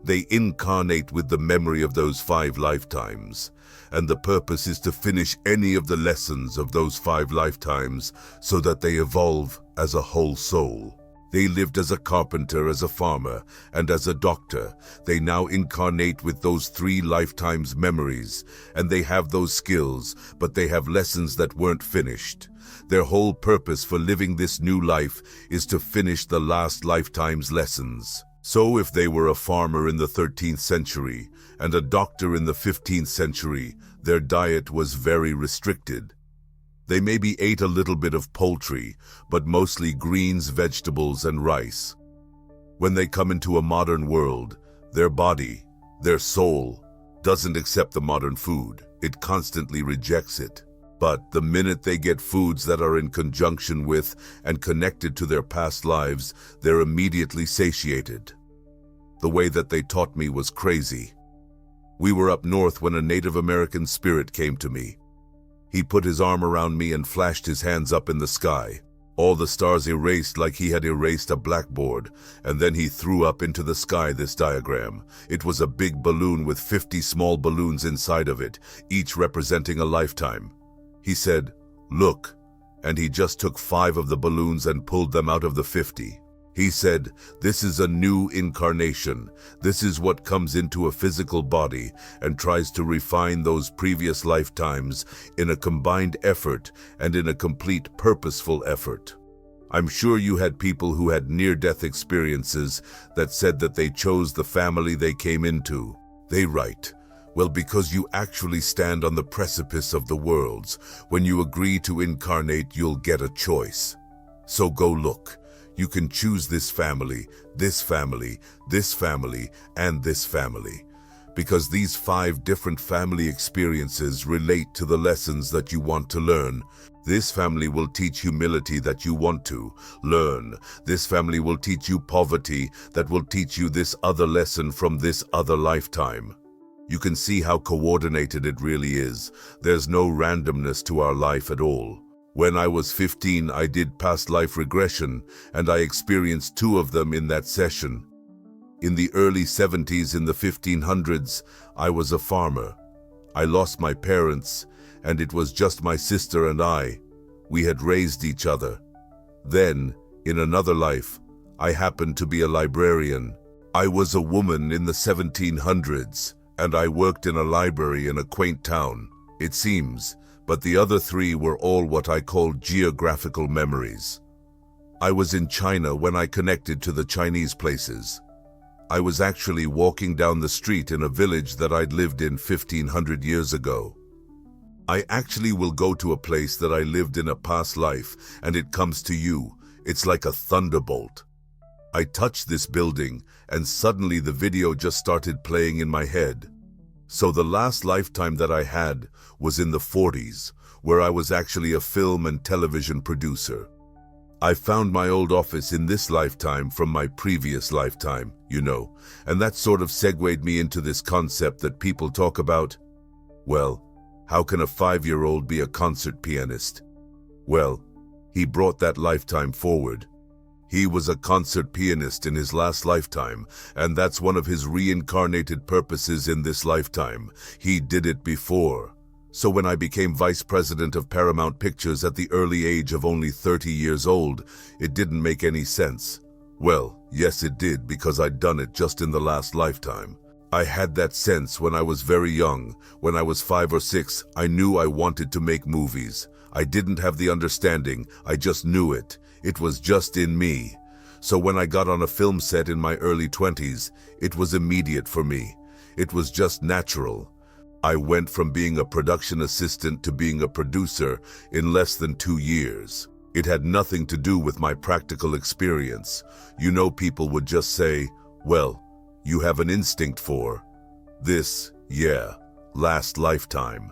Speaker 1: They incarnate with the memory of those 5 lifetimes, and the purpose is to finish any of the lessons of those 5 lifetimes so that they evolve as a whole soul. They lived as a carpenter, as a farmer, and as a doctor. They now incarnate with those 3 lifetimes memories, and they have those skills, but they have lessons that weren't finished. Their whole purpose for living this new life is to finish the last lifetime's lessons. So if they were a farmer in the 13th century and a doctor in the 15th century, their diet was very restricted. They maybe ate a little bit of poultry, but mostly greens, vegetables, and rice. When they come into a modern world, their body, their soul, doesn't accept the modern food. It constantly rejects it. But the minute they get foods that are in conjunction with and connected to their past lives, they're immediately satiated. The way that they taught me was crazy. We were up north when a Native American spirit came to me. He put his arm around me and flashed his hands up in the sky. All the stars erased like he had erased a blackboard, and then he threw up into the sky this diagram. It was a big balloon with 50 small balloons inside of it, each representing a lifetime. He said, "Look," and he just took 5 of the balloons and pulled them out of the 50. He said, "This is a new incarnation. This is what comes into a physical body and tries to refine those previous lifetimes in a combined effort and in a complete purposeful effort." I'm sure you had people who had near-death experiences that said that they chose the family they came into. They write, "Well, because you actually stand on the precipice of the worlds. When you agree to incarnate, you'll get a choice. So go look. You can choose this family, this family, this family, and this family. Because these 5 different family experiences relate to the lessons that you want to learn. This family will teach humility that you want to learn. This family will teach you poverty that will teach you this other lesson from this other lifetime." You can see how coordinated it really is. There's no randomness to our life at all. When I was 15, I did past life regression, and I experienced 2 of them in that session. In the early 70s, in the 1500s, I was a farmer. I lost my parents, and it was just my sister and I. We had raised each other. Then, in another life, I happened to be a librarian. I was a woman in the 1700s, and I worked in a library in a quaint town, it seems. But the other 3 were all what I call geographical memories. I was in China when I connected to the Chinese places. I was actually walking down the street in a village that I'd lived in 1500 years ago. I actually will go to a place that I lived in a past life, and it comes to you. It's like a thunderbolt. I touched this building, and suddenly the video just started playing in my head. So the last lifetime that I had was in the 40s, where I was actually a film and television producer. I found my old office in this lifetime from my previous lifetime, and that sort of segued me into this concept that people talk about. Well, how can a 5-year-old be a concert pianist? Well, he brought that lifetime forward. He was a concert pianist in his last lifetime, and that's one of his reincarnated purposes in this lifetime. He did it before. So when I became vice president of Paramount Pictures at the early age of only 30 years old, it didn't make any sense. Well, yes it did, because I'd done it just in the last lifetime. I had that sense when I was very young. When I was 5 or 6, I knew I wanted to make movies. I didn't have the understanding, I just knew it. It was just in me. So when I got on a film set in my early 20s, it was immediate for me. It was just natural. I went from being a production assistant to being a producer in less than 2 years. It had nothing to do with my practical experience. You know, people would just say, well, you have an instinct for this, yeah, last lifetime.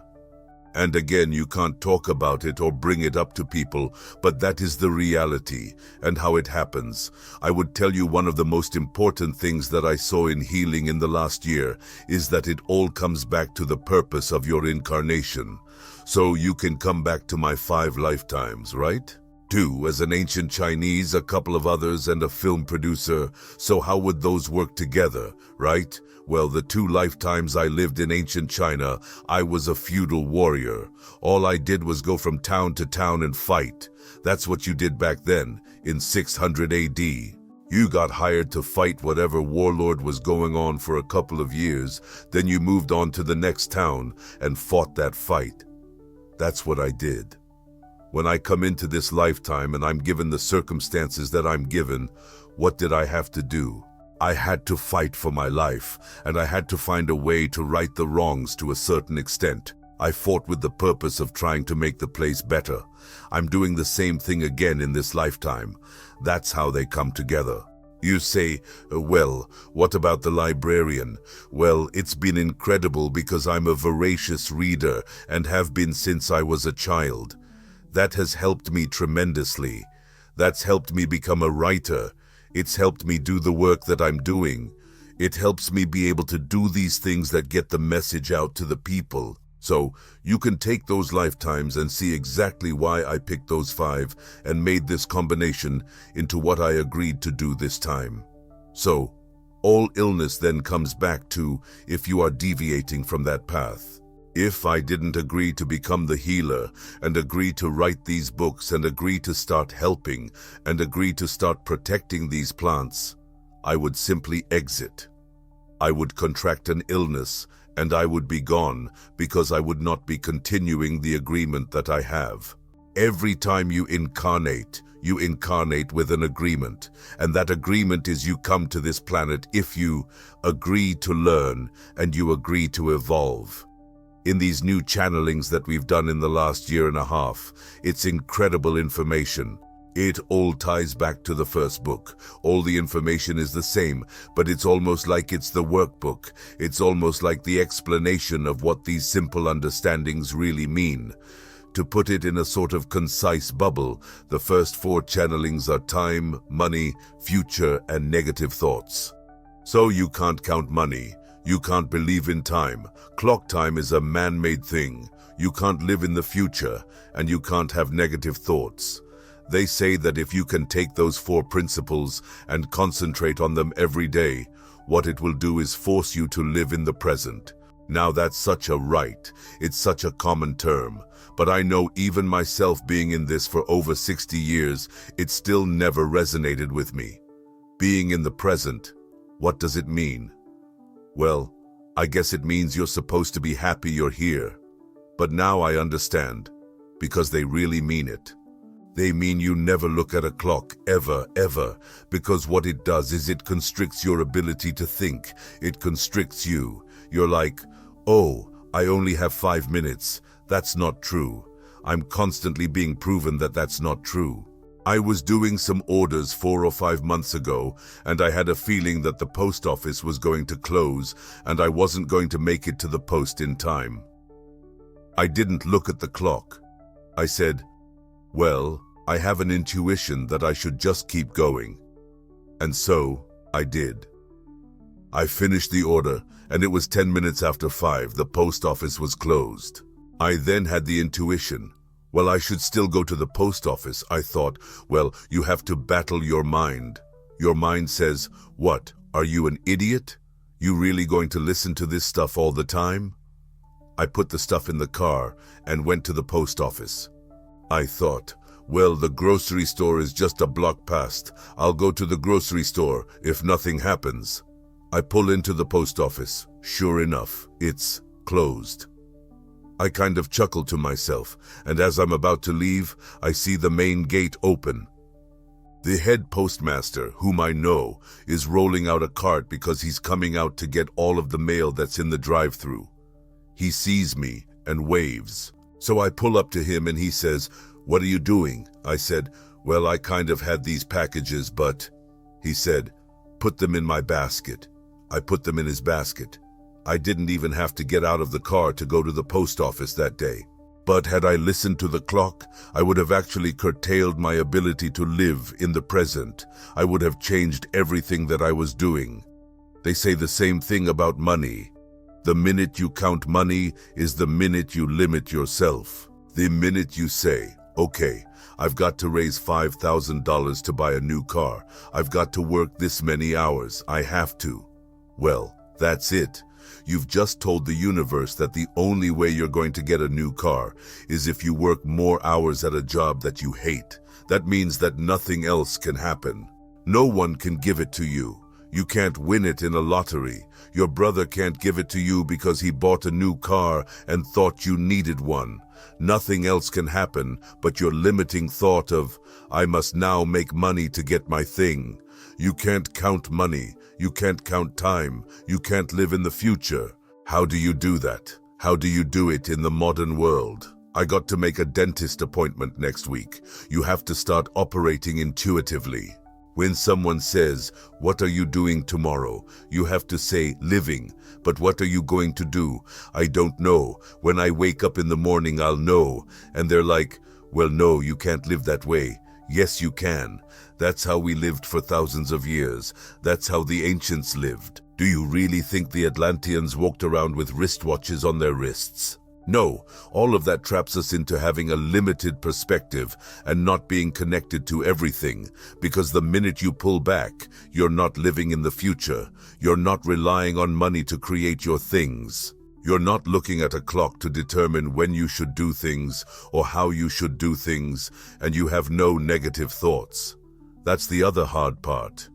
Speaker 1: And again, you can't talk about it or bring it up to people, but that is the reality and how it happens. I would tell you one of the most important things that I saw in healing in the last year is that it all comes back to the purpose of your incarnation. So you can come back to my 5 lifetimes, right? 2 as an ancient Chinese, a couple of others, and a film producer. So how would those work together, right? Well, the 2 lifetimes I lived in ancient China, I was a feudal warrior. All I did was go from town to town and fight. That's what you did back then, in 600 AD. You got hired to fight whatever warlord was going on for a couple of years, then you moved on to the next town and fought that fight. That's what I did. When I come into this lifetime and I'm given the circumstances that I'm given, what did I have to do? I had to fight for my life, and I had to find a way to right the wrongs to a certain extent. I fought with the purpose of trying to make the place better. I'm doing the same thing again in this lifetime. That's how they come together. You say, well, what about the librarian? Well, it's been incredible because I'm a voracious reader and have been since I was a child. That has helped me tremendously. That's helped me become a writer. It's helped me do the work that I'm doing. It helps me be able to do these things that get the message out to the people. So you can take those lifetimes and see exactly why I picked those 5 and made this combination into what I agreed to do this time. So all illness then comes back to if you are deviating from that path. If I didn't agree to become the healer and agree to write these books and agree to start helping and agree to start protecting these plants, I would simply exit. I would contract an illness and I would be gone because I would not be continuing the agreement that I have. Every time you incarnate with an agreement, and that agreement is you come to this planet if you agree to learn and you agree to evolve. In these new channelings that we've done in the last year and a half, it's incredible information. It all ties back to the first book. All the information is the same, but it's almost like it's the workbook. It's almost like the explanation of what these simple understandings really mean. To put it in a sort of concise bubble, the first 4 channelings are time, money, future, and negative thoughts. So you can't count money. You can't believe in time. Clock time is a man-made thing. You can't live in the future, and you can't have negative thoughts. They say that if you can take those 4 principles and concentrate on them every day, what it will do is force you to live in the present. Now that's such a right. It's such a common term. But I know even myself being in this for over 60 years, it still never resonated with me. Being in the present, what does it mean? Well, I guess it means you're supposed to be happy you're here. But now I understand, because they really mean it. They mean you never look at a clock, ever, because what it does is it constricts your ability to think. It constricts you. You're like, oh, I only have 5 minutes. That's not true. I'm constantly being proven that that's not true. I was doing some orders 4 or 5 months ago, and I had a feeling that the post office was going to close, and I wasn't going to make it to the post in time. I didn't look at the clock. I said, well, I have an intuition that I should just keep going. And so, I did. I finished the order, and it was 10 minutes after 5, the post office was closed. I then had the intuition. Well, I should still go to the post office. I thought, well, you have to battle your mind. Your mind says, what, are you an idiot? You really going to listen to this stuff all the time? I put the stuff in the car and went to the post office. I thought, well, the grocery store is just a block past. I'll go to the grocery store if nothing happens. I pull into the post office. Sure enough, it's closed. I kind of chuckled to myself, and as I'm about to leave, I see the main gate open. The head postmaster, whom I know, is rolling out a cart because he's coming out to get all of the mail that's in the drive-thru. He sees me and waves. So I pull up to him and he says, "What are you doing?" I said, "Well, I kind of had these packages, but..." He said, "Put them in my basket." I put them in his basket. I didn't even have to get out of the car to go to the post office that day. But had I listened to the clock, I would have actually curtailed my ability to live in the present. I would have changed everything that I was doing. They say the same thing about money. The minute you count money is the minute you limit yourself. The minute you say, "Okay, I've got to raise $5,000 to buy a new car. I've got to work this many hours. I have to." Well, that's it. You've just told the universe that the only way you're going to get a new car is if you work more hours at a job that you hate. That means that nothing else can happen. No one can give it to you. You can't win it in a lottery. Your brother can't give it to you because he bought a new car and thought you needed one. Nothing else can happen but your limiting thought of, "I must now make money to get my thing." You can't count money. You can't count time. You can't live in the future. How do you do that? How do you do it in the modern world? I got to make a dentist appointment next week. You have to start operating intuitively. When someone says, "What are you doing tomorrow?" you have to say, "Living." But what are you going to do? "I don't know. When I wake up in the morning, I'll know." And they're like, "Well, no, you can't live that way." Yes, you can. That's how we lived for thousands of years. That's how the ancients lived. Do you really think the Atlanteans walked around with wristwatches on their wrists? No, all of that traps us into having a limited perspective and not being connected to everything, because the minute you pull back, you're not living in the future. You're not relying on money to create your things. You're not looking at a clock to determine when you should do things or how you should do things, and you have no negative thoughts. That's the other hard part.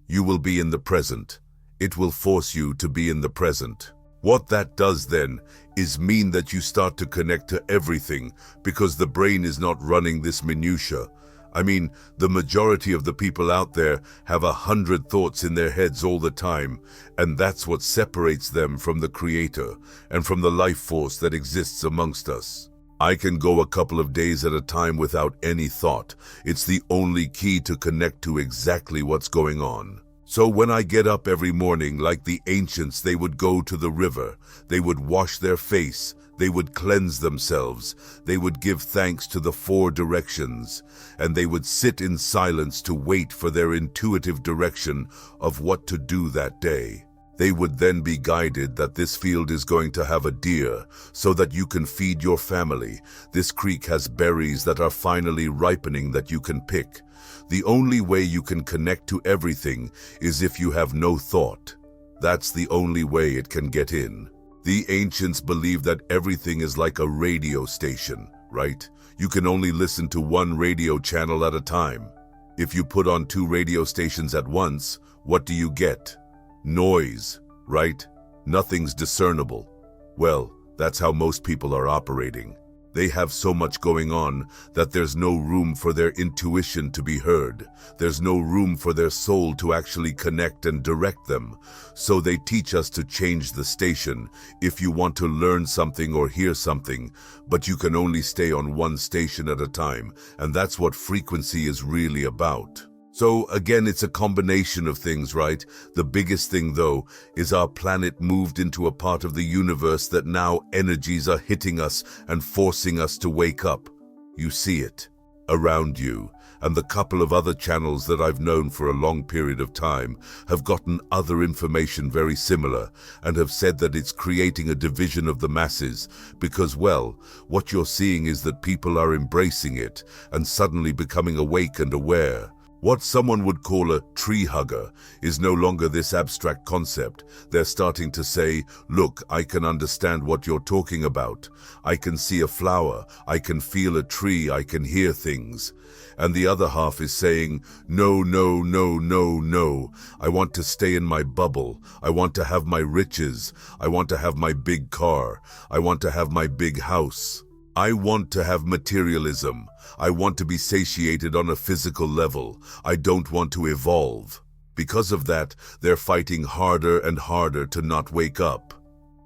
Speaker 1: You will be in the present. It will force you to be in the present. What that does then is mean that you start to connect to everything because the brain is not running this minutia. I mean, the majority of the people out there have 100 thoughts in their heads all the time, and that's what separates them from the Creator and from the life force that exists amongst us. I can go a couple of days at a time without any thought. It's the only key to connect to exactly what's going on. So when I get up every morning, like the ancients, they would go to the river, they would wash their face, they would cleanse themselves, they would give thanks to the 4 directions, and they would sit in silence to wait for their intuitive direction of what to do that day. They would then be guided that this field is going to have a deer so that you can feed your family. This creek has berries that are finally ripening that you can pick. The only way you can connect to everything is if you have no thought. That's the only way it can get in. The ancients believed that everything is like a radio station, right? You can only listen to one radio channel at a time. If you put on 2 radio stations at once, what do you get? Noise, right? Nothing's discernible. Well, that's how most people are operating. They have so much going on that there's no room for their intuition to be heard. There's no room for their soul to actually connect and direct them. So they teach us to change the station if you want to learn something or hear something, but you can only stay on one station at a time, and that's what frequency is really about. So again, it's a combination of things, right? The biggest thing, though, is our planet moved into a part of the universe that now energies are hitting us and forcing us to wake up. You see it around you, and the couple of other channels that I've known for a long period of time have gotten other information very similar and have said that it's creating a division of the masses because, well, what you're seeing is that people are embracing it and suddenly becoming awake and aware. What someone would call a tree hugger is no longer this abstract concept. They're starting to say, look, I can understand what you're talking about. I can see a flower. I can feel a tree. I can hear things. And the other half is saying, no, no, no, no, no. I want to stay in my bubble. I want to have my riches. I want to have my big car. I want to have my big house. I want to have materialism. I want to be satiated on a physical level. I don't want to evolve. Because of that, they're fighting harder and harder to not wake up.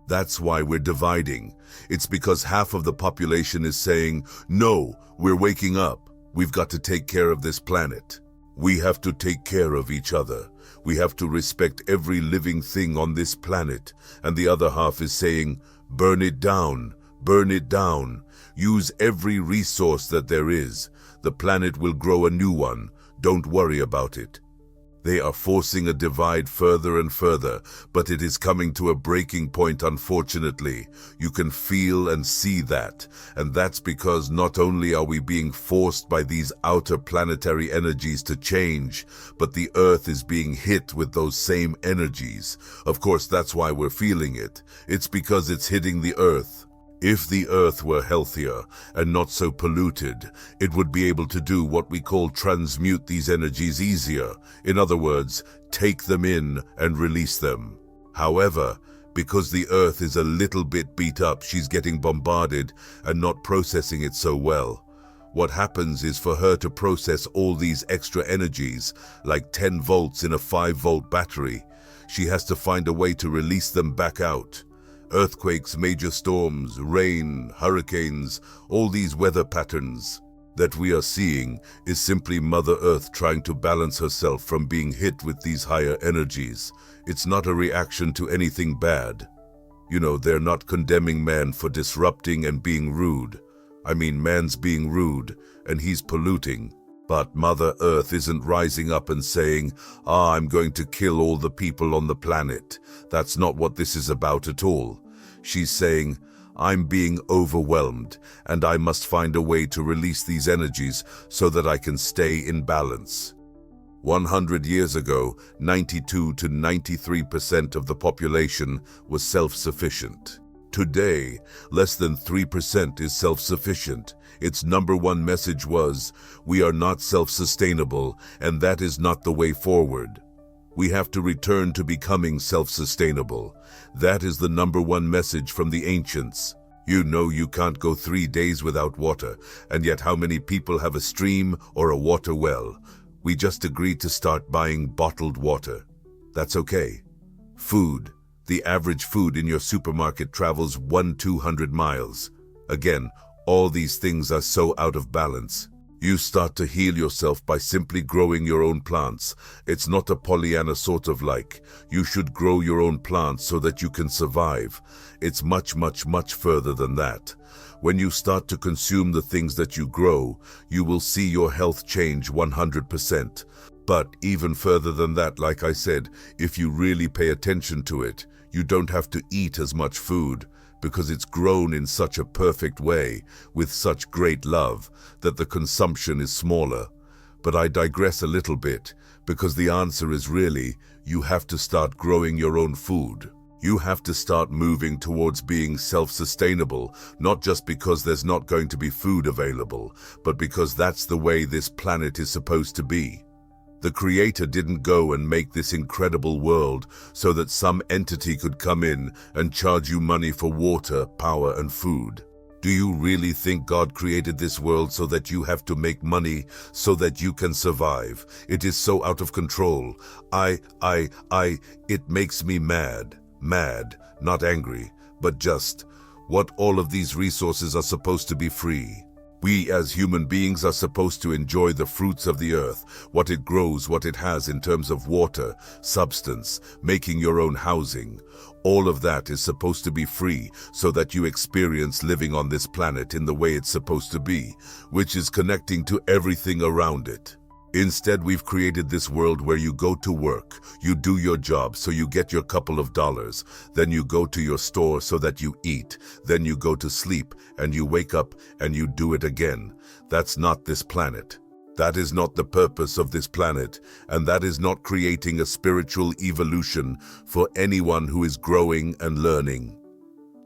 Speaker 1: That's why we're dividing. It's because half of the population is saying, no, we're waking up. We've got to take care of this planet. We have to take care of each other. We have to respect every living thing on this planet. And the other half is saying, burn it down, burn it down. Use every resource that there is. The planet will grow a new one. Don't worry about it. They are forcing a divide further and further, but it is coming to a breaking point, unfortunately. You can feel and see that, and that's because not only are we being forced by these outer planetary energies to change, but the Earth is being hit with those same energies. Of course, that's why we're feeling it. It's because it's hitting the Earth. If the Earth were healthier and not so polluted, it would be able to do what we call transmute these energies easier. In other words, take them in and release them. However, because the Earth is a little bit beat up, she's getting bombarded and not processing it so well. What happens is for her to process all these extra energies, like 10 volts in a 5-volt battery, she has to find a way to release them back out. Earthquakes, major storms, rain, hurricanes, all these weather patterns that we are seeing is simply Mother Earth trying to balance herself from being hit with these higher energies. It's not a reaction to anything bad. You know, they're not condemning man for disrupting and being rude. I mean, man's being rude and he's polluting. But Mother Earth isn't rising up and saying, I'm going to kill all the people on the planet. That's not what this is about at all. She's saying, I'm being overwhelmed, and I must find a way to release these energies so that I can stay in balance. 100 years ago, 92 to 93% of the population was self-sufficient. Today, less than 3% is self-sufficient. Its number one message was, we are not self-sustainable, and that is not the way forward. We have to return to becoming self-sustainable. That is the number one message from the ancients. You know you can't go 3 days without water, and yet how many people have a stream or a water well? We just agreed to start buying bottled water. That's okay. Food. The average food in your supermarket travels 100-200 miles. Again, all these things are so out of balance. You start to heal yourself by simply growing your own plants. It's not a Pollyanna sort of like, you should grow your own plants so that you can survive. It's much, much, much further than that. When you start to consume the things that you grow, you will see your health change 100%. But even further than that, like I said, if you really pay attention to it, you don't have to eat as much food, because it's grown in such a perfect way, with such great love, that the consumption is smaller. But I digress a little bit, because the answer is really, you have to start growing your own food. You have to start moving towards being self-sustainable, not just because there's not going to be food available, but because that's the way this planet is supposed to be. The Creator didn't go and make this incredible world so that some entity could come in and charge you money for water, power, and food. Do you really think God created this world so that you have to make money so that you can survive? It is so out of control. It makes me mad. Mad, not angry, but just. What all of these resources are supposed to be free. We as human beings are supposed to enjoy the fruits of the earth, what it grows, what it has in terms of water, substance, making your own housing. All of that is supposed to be free so that you experience living on this planet in the way it's supposed to be, which is connecting to everything around it. Instead, we've created this world where you go to work, you do your job so you get your couple of dollars, then you go to your store so that you eat, then you go to sleep and you wake up and you do it again. That's not this planet. That is not the purpose of this planet, and that is not creating a spiritual evolution for anyone who is growing and learning.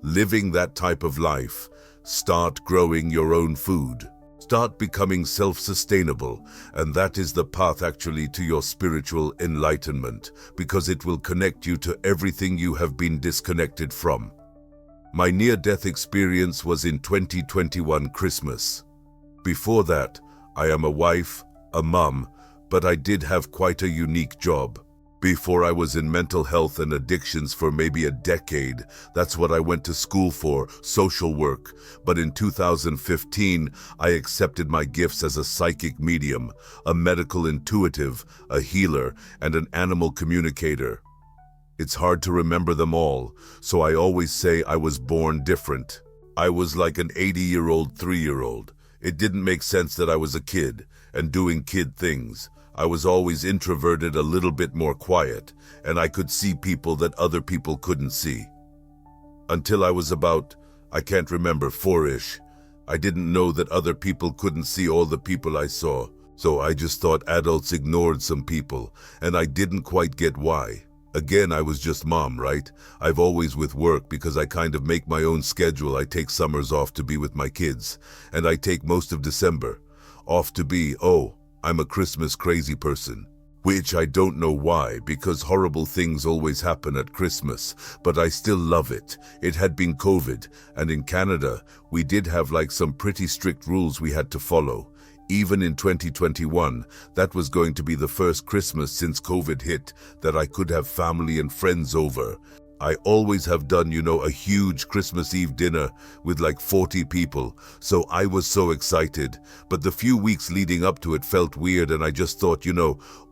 Speaker 1: Living that type of life, start growing your own food. Start becoming self-sustainable, and that is the path actually to your spiritual enlightenment, because it will connect you to everything you have been disconnected from. My near-death experience was in 2021 Christmas. Before that, I am a wife, a mum, but I did have quite a unique job. Before I was in mental health and addictions for maybe a decade. That's what I went to school for, social work. But in 2015, I accepted my gifts as a psychic medium, a medical intuitive, a healer, and an animal communicator. It's hard to remember them all, so I always say I was born different. I was like an 80-year-old 3-year-old. It didn't make sense that I was a kid and doing kid things. I was always introverted, a little bit more quiet, and I could see people that other people couldn't see. Until I was about, I can't remember, 4-ish. I didn't know that other people couldn't see all the people I saw, so I just thought adults ignored some people, and I didn't quite get why. Again, I was just mom, right? I've always with work because I kind of make my own schedule. I take summers off to be with my kids, and I take most of December off to be, I'm a Christmas crazy person, which I don't know why, because horrible things always happen at Christmas, but I still love it. It had been COVID, and in Canada, we did have like some pretty strict rules we had to follow. Even in 2021, that was going to be the first Christmas since COVID hit that I could have family and friends over. I always have done, a huge Christmas Eve dinner with like 40 people, so I was so excited. But the few weeks leading up to it felt weird, and I just thought,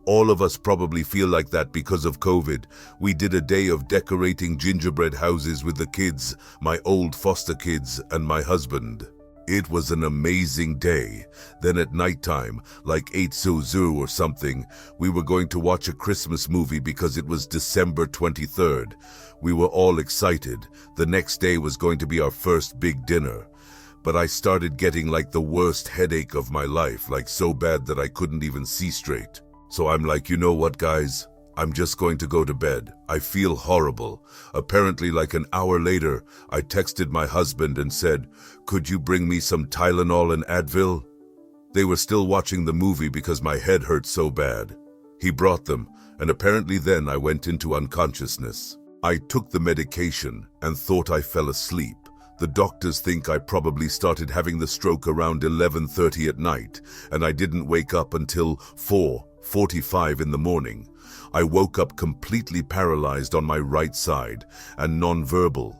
Speaker 1: all of us probably feel like that because of COVID. We did a day of decorating gingerbread houses with the kids, my old foster kids, and my husband. It was an amazing day. Then at nighttime, like 8:00 or something, we were going to watch a Christmas movie because it was December 23rd. We were all excited. The next day was going to be our first big dinner. But I started getting like the worst headache of my life, like so bad that I couldn't even see straight. So I'm like, you know what, guys? I'm just going to go to bed. I feel horrible. Apparently, like an hour later, I texted my husband and said, could you bring me some Tylenol and Advil? They were still watching the movie because my head hurt so bad. He brought them, and apparently then I went into unconsciousness. I took the medication and thought I fell asleep. The doctors think I probably started having the stroke around 11:30 at night, and I didn't wake up until 4:45 in the morning. I woke up completely paralyzed on my right side and non-verbal.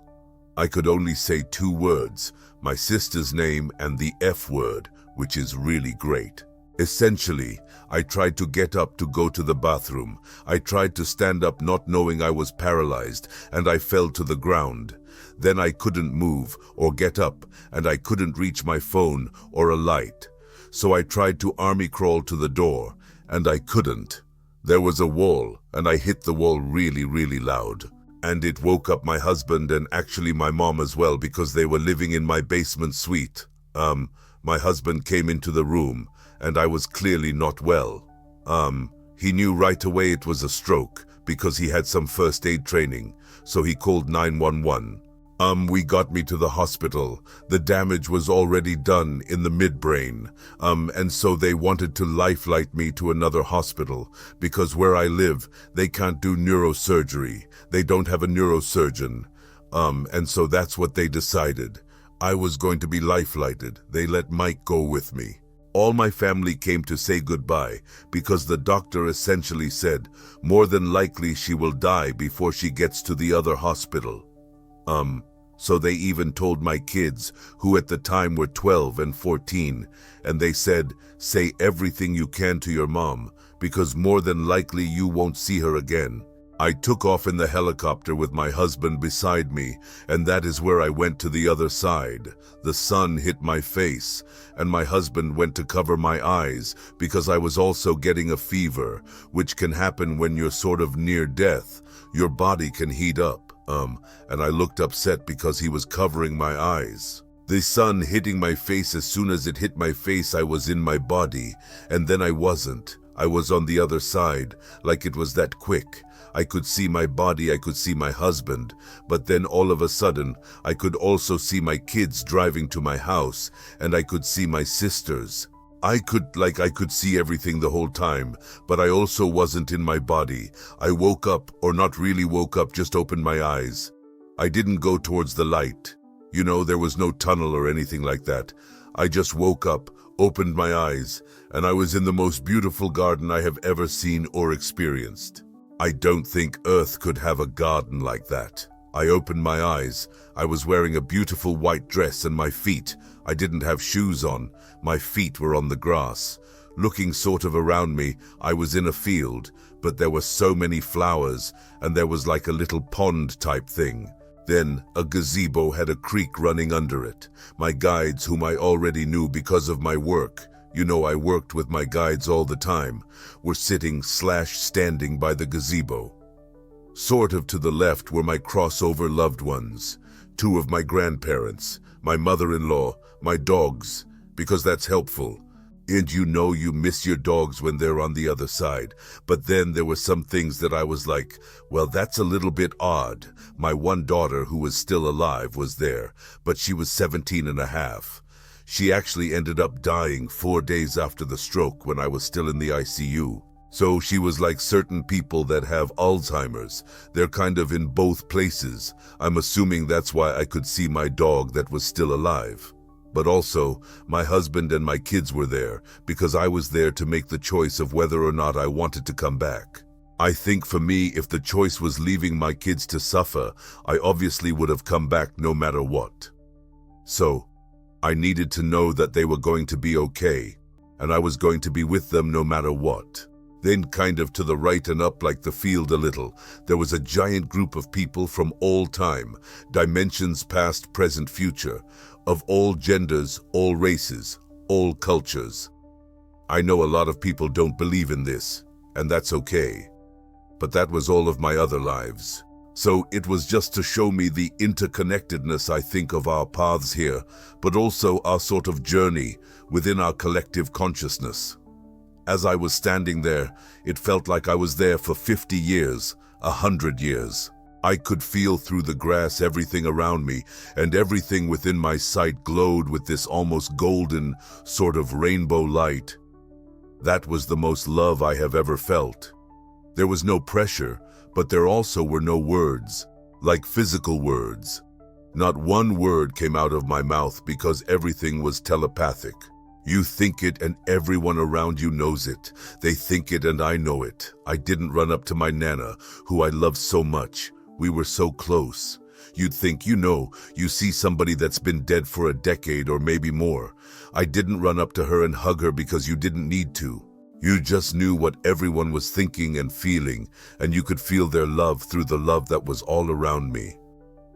Speaker 1: I could only say 2 words, my sister's name and the F word, which is really great. Essentially, I tried to get up to go to the bathroom. I tried to stand up not knowing I was paralyzed, and I fell to the ground. Then I couldn't move or get up, and I couldn't reach my phone or a light. So I tried to army crawl to the door, and I couldn't. There was a wall, and I hit the wall really, really loud. And it woke up my husband and actually my mom as well because they were living in my basement suite. My husband came into the room, and I was clearly not well. He knew right away it was a stroke because he had some first aid training, so he called 911. We got me to the hospital. The damage was already done in the midbrain, and so they wanted to lifeline me to another hospital because where I live, they can't do neurosurgery. They don't have a neurosurgeon, and so that's what they decided. I was going to be lifelined. They let Mike go with me. All my family came to say goodbye because the doctor essentially said, more than likely she will die before she gets to the other hospital. So they even told my kids, who at the time were 12 and 14, and they said, say everything you can to your mom, because more than likely you won't see her again. I took off in the helicopter with my husband beside me, and that is where I went to the other side. The sun hit my face, and my husband went to cover my eyes because I was also getting a fever, which can happen when you're sort of near death. Your body can heat up. And I looked upset because he was covering my eyes. The sun hitting my face, as soon as it hit my face, I was in my body, and then I wasn't. I was on the other side, like it was that quick. I could see my body, I could see my husband, but then all of a sudden, I could also see my kids driving to my house, and I could see my sisters. I could see everything the whole time, but I also wasn't in my body. I woke up, or not really woke up, just opened my eyes. I didn't go towards the light. There was no tunnel or anything like that. I just woke up, opened my eyes, and I was in the most beautiful garden I have ever seen or experienced. I don't think Earth could have a garden like that. I opened my eyes. I was wearing a beautiful white dress and my feet, I didn't have shoes on. My feet were on the grass. Looking sort of around me, I was in a field, but there were so many flowers and there was like a little pond type thing. Then a gazebo had a creek running under it. My guides, whom I already knew because of my work, you know I worked with my guides all the time, were sitting/standing by the gazebo. Sort of to the left were my crossover loved ones, two of my grandparents, my mother-in-law, my dogs, because that's helpful. And you know you miss your dogs when they're on the other side. But then there were some things that I was like, well, that's a little bit odd. My one daughter, who was still alive, was there, but she was 17 and a half. She actually ended up dying 4 days after the stroke when I was still in the ICU. So she was like certain people that have Alzheimer's. They're kind of in both places. I'm assuming that's why I could see my dog that was still alive. But also, my husband and my kids were there because I was there to make the choice of whether or not I wanted to come back. I think for me, if the choice was leaving my kids to suffer, I obviously would have come back no matter what. So, I needed to know that they were going to be okay, and I was going to be with them no matter what. Then kind of to the right and up like the field a little, there was a giant group of people from all time, dimensions past, present, future, of all genders, all races, all cultures. I know a lot of people don't believe in this, and that's okay. But that was all of my other lives. So it was just to show me the interconnectedness, I think, of our paths here, but also our sort of journey within our collective consciousness. As I was standing there, it felt like I was there for 50 years, 100 years. I could feel through the grass everything around me, and everything within my sight glowed with this almost golden sort of rainbow light. That was the most love I have ever felt. There was no pressure, but there also were no words, like physical words. Not one word came out of my mouth because everything was telepathic. You think it and everyone around you knows it. They think it and I know it. I didn't run up to my Nana, who I loved so much. We were so close. You'd think, you see somebody that's been dead for a decade or maybe more. I didn't run up to her and hug her because you didn't need to. You just knew what everyone was thinking and feeling, and you could feel their love through the love that was all around me.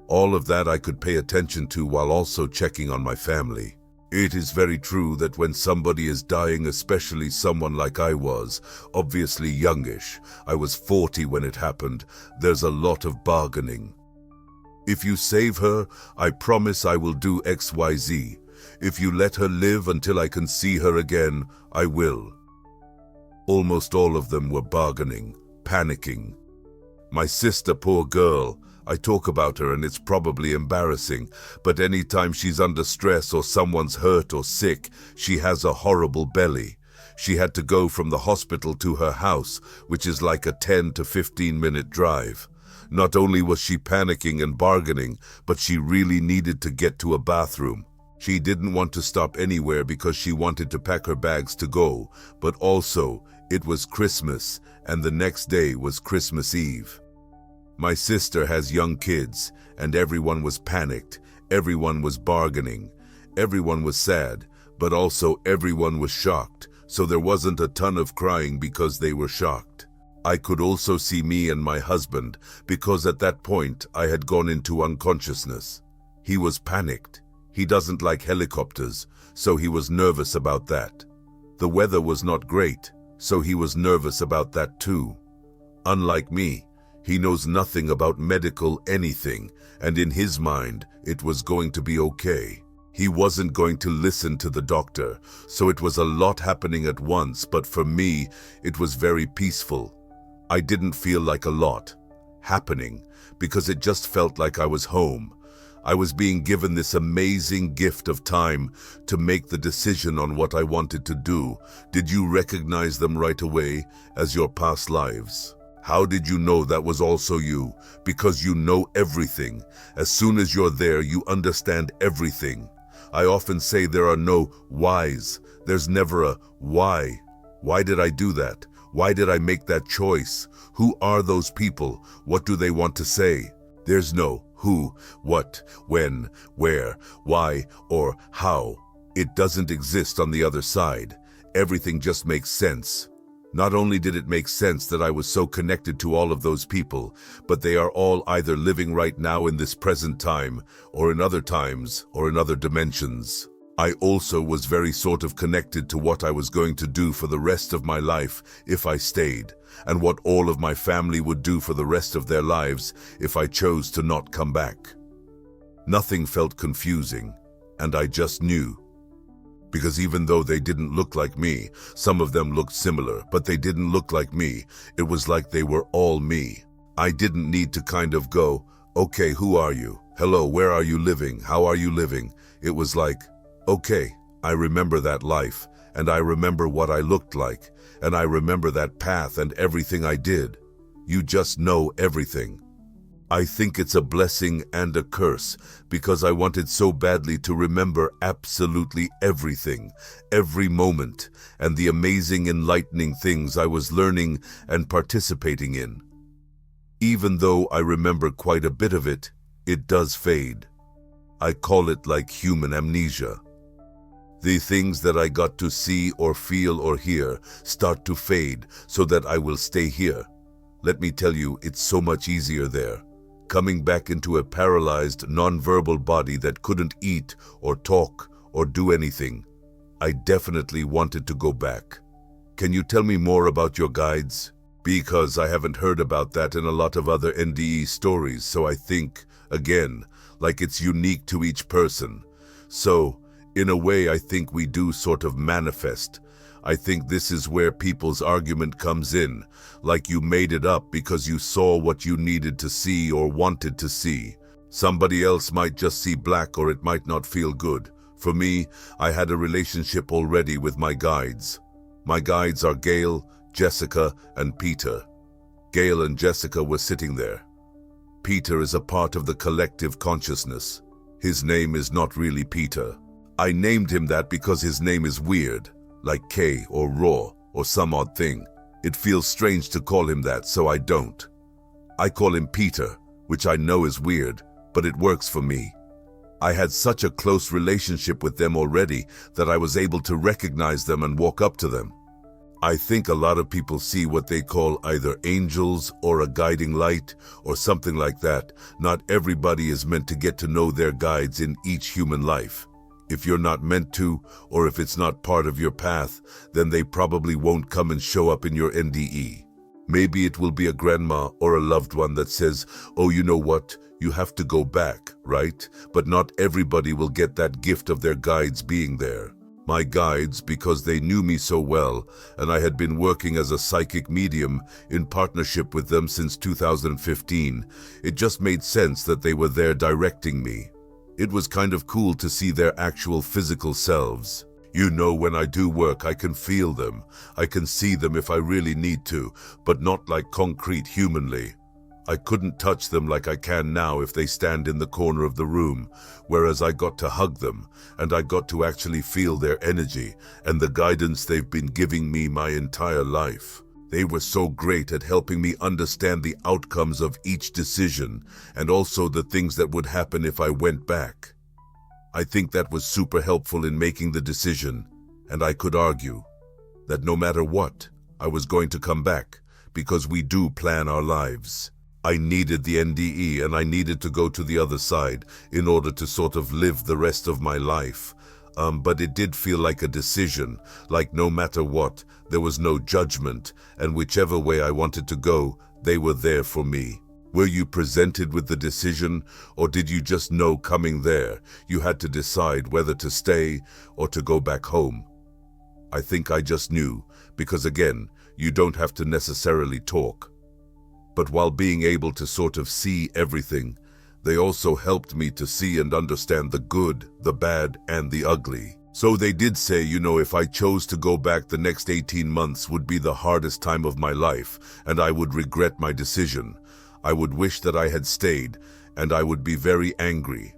Speaker 1: All of that I could pay attention to while also checking on my family. It is very true that when somebody is dying, especially someone like I was, obviously youngish, I was 40 when it happened, there's a lot of bargaining. If you save her, I promise I will do XYZ. If you let her live until I can see her again, I will. Almost all of them were bargaining, panicking. My sister, poor girl, I talk about her and it's probably embarrassing, but anytime she's under stress or someone's hurt or sick, she has a horrible belly. She had to go from the hospital to her house, which is like a 10 to 15-minute drive. Not only was she panicking and bargaining, but she really needed to get to a bathroom. She didn't want to stop anywhere because she wanted to pack her bags to go, but also it was Christmas and the next day was Christmas Eve. My sister has young kids, and everyone was panicked, everyone was bargaining, everyone was sad, but also everyone was shocked, so there wasn't a ton of crying because they were shocked. I could also see me and my husband, because at that point I had gone into unconsciousness. He was panicked. He doesn't like helicopters, so he was nervous about that. The weather was not great, so he was nervous about that too. Unlike me, he knows nothing about medical anything, and in his mind, it was going to be okay. He wasn't going to listen to the doctor, so it was a lot happening at once, but for me, it was very peaceful. I didn't feel like a lot happening, because it just felt like I was home. I was being given this amazing gift of time to make the decision on what I wanted to do. Did you recognize them right away as your past lives? How did you know that was also you? Because you know everything. As soon as you're there, you understand everything. I often say there are no whys. There's never a why. Why did I do that? Why did I make that choice? Who are those people? What do they want to say? There's no who, what, when, where, why, or how. It doesn't exist on the other side. Everything just makes sense. Not only did it make sense that I was so connected to all of those people, but they are all either living right now in this present time, or in other times, or in other dimensions. I also was very sort of connected to what I was going to do for the rest of my life if I stayed, and what all of my family would do for the rest of their lives if I chose to not come back. Nothing felt confusing, and I just knew. Because even though they didn't look like me, some of them looked similar, but they didn't look like me. It was like they were all me. I didn't need to kind of go, okay, who are you? Hello, where are you living? How are you living? It was like, okay, I remember that life, and I remember what I looked like, and I remember that path and everything I did. You just know everything. I think it's a blessing and a curse, because I wanted so badly to remember absolutely everything, every moment, and the amazing, enlightening things I was learning and participating in. Even though I remember quite a bit of it, it does fade. I call it like human amnesia. The things that I got to see or feel or hear start to fade so that I will stay here. Let me tell you, it's so much easier there. Coming back into a paralyzed, non-verbal body that couldn't eat or talk or do anything. I definitely wanted to go back. Can you tell me more about your guides? Because I haven't heard about that in a lot of other NDE stories, so I think, again, like it's unique to each person. So, in a way, I think we do sort of manifest. I think this is where people's argument comes in, like you made it up because you saw what you needed to see or wanted to see. Somebody else might just see black or it might not feel good. For me, I had a relationship already with my guides. My guides are Gail, Jessica, and Peter. Gail and Jessica were sitting there. Peter is a part of the collective consciousness. His name is not really Peter. I named him that because his name is weird, like K or Raw or some odd thing. It feels strange to call him that, so I don't. I call him Peter, which I know is weird, but it works for me. I had such a close relationship with them already that I was able to recognize them and walk up to them. I think a lot of people see what they call either angels or a guiding light or something like that. Not everybody is meant to get to know their guides in each human life. If you're not meant to, or if it's not part of your path, then they probably won't come and show up in your NDE. Maybe it will be a grandma or a loved one that says, oh, you know what? You have to go back, right? But not everybody will get that gift of their guides being there. My guides, because they knew me so well, and I had been working as a psychic medium in partnership with them since 2015, it just made sense that they were there directing me. It was kind of cool to see their actual physical selves. You know, when I do work, I can feel them. I can see them if I really need to, but not like concrete humanly. I couldn't touch them like I can now if they stand in the corner of the room, whereas I got to hug them, and I got to actually feel their energy and the guidance they've been giving me my entire life. They were so great at helping me understand the outcomes of each decision and also the things that would happen if I went back. I think that was super helpful in making the decision, and I could argue that no matter what, I was going to come back because we do plan our lives. I needed the NDE and I needed to go to the other side in order to sort of live the rest of my life. But it did feel like a decision, like no matter what, there was no judgment, and whichever way I wanted to go, they were there for me. Were you presented with the decision, or did you just know coming there you had to decide whether to stay or to go back home? I think I just knew, because again, you don't have to necessarily talk. But while being able to sort of see everything, they also helped me to see and understand the good, the bad, and the ugly. So they did say, you know, if I chose to go back, the next 18 months would be the hardest time of my life, and I would regret my decision. I would wish that I had stayed, and I would be very angry.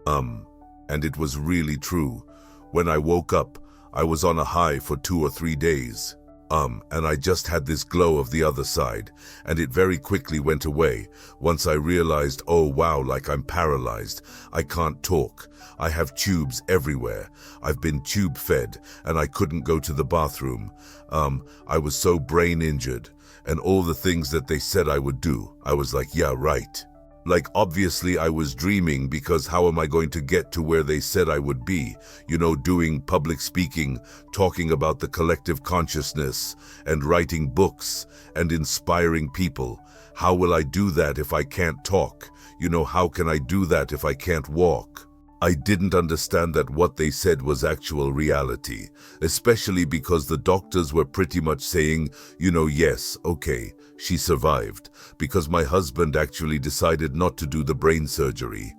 Speaker 1: And it was really true. When I woke up, I was on a high for 2 or 3 days. And I just had this glow of the other side, and it very quickly went away. Once I realized, oh wow, like I'm paralyzed. I can't talk. I have tubes everywhere. I've been tube fed, and I couldn't go to the bathroom. I was so brain injured, and all the things that they said I would do, I was like, yeah, right. Like, obviously I was dreaming, because how am I going to get to where they said I would be? You know, doing public speaking, talking about the collective consciousness, and writing books, and inspiring people. How will I do that if I can't talk? You know, how can I do that if I can't walk? I didn't understand that what they said was actual reality, especially because the doctors were pretty much saying, you know, yes, okay, she survived, because my husband actually decided not to do the brain surgery.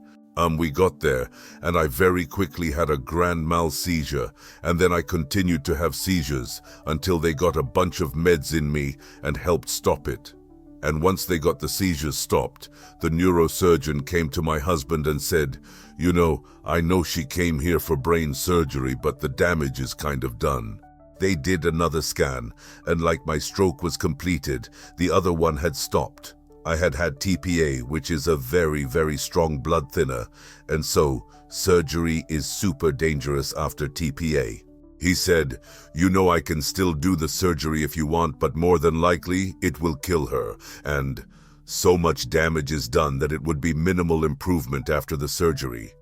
Speaker 1: We got there, and I very quickly had a grand mal seizure, and then I continued to have seizures until they got a bunch of meds in me and helped stop it. And once they got the seizures stopped, the neurosurgeon came to my husband and said, you know, I know she came here for brain surgery, but the damage is kind of done. They did another scan, and like my stroke was completed, the other one had stopped. I had had TPA, which is a very, very strong blood thinner, and so surgery is super dangerous after TPA. He said, you know, I can still do the surgery if you want, but more than likely it will kill her, and so much damage is done that it would be minimal improvement after the surgery.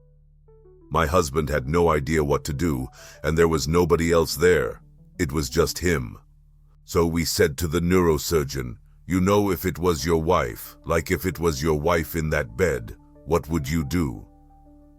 Speaker 1: My husband had no idea what to do, and there was nobody else there. It was just him. So we said to the neurosurgeon, you know, if it was your wife, like if it was your wife in that bed, what would you do?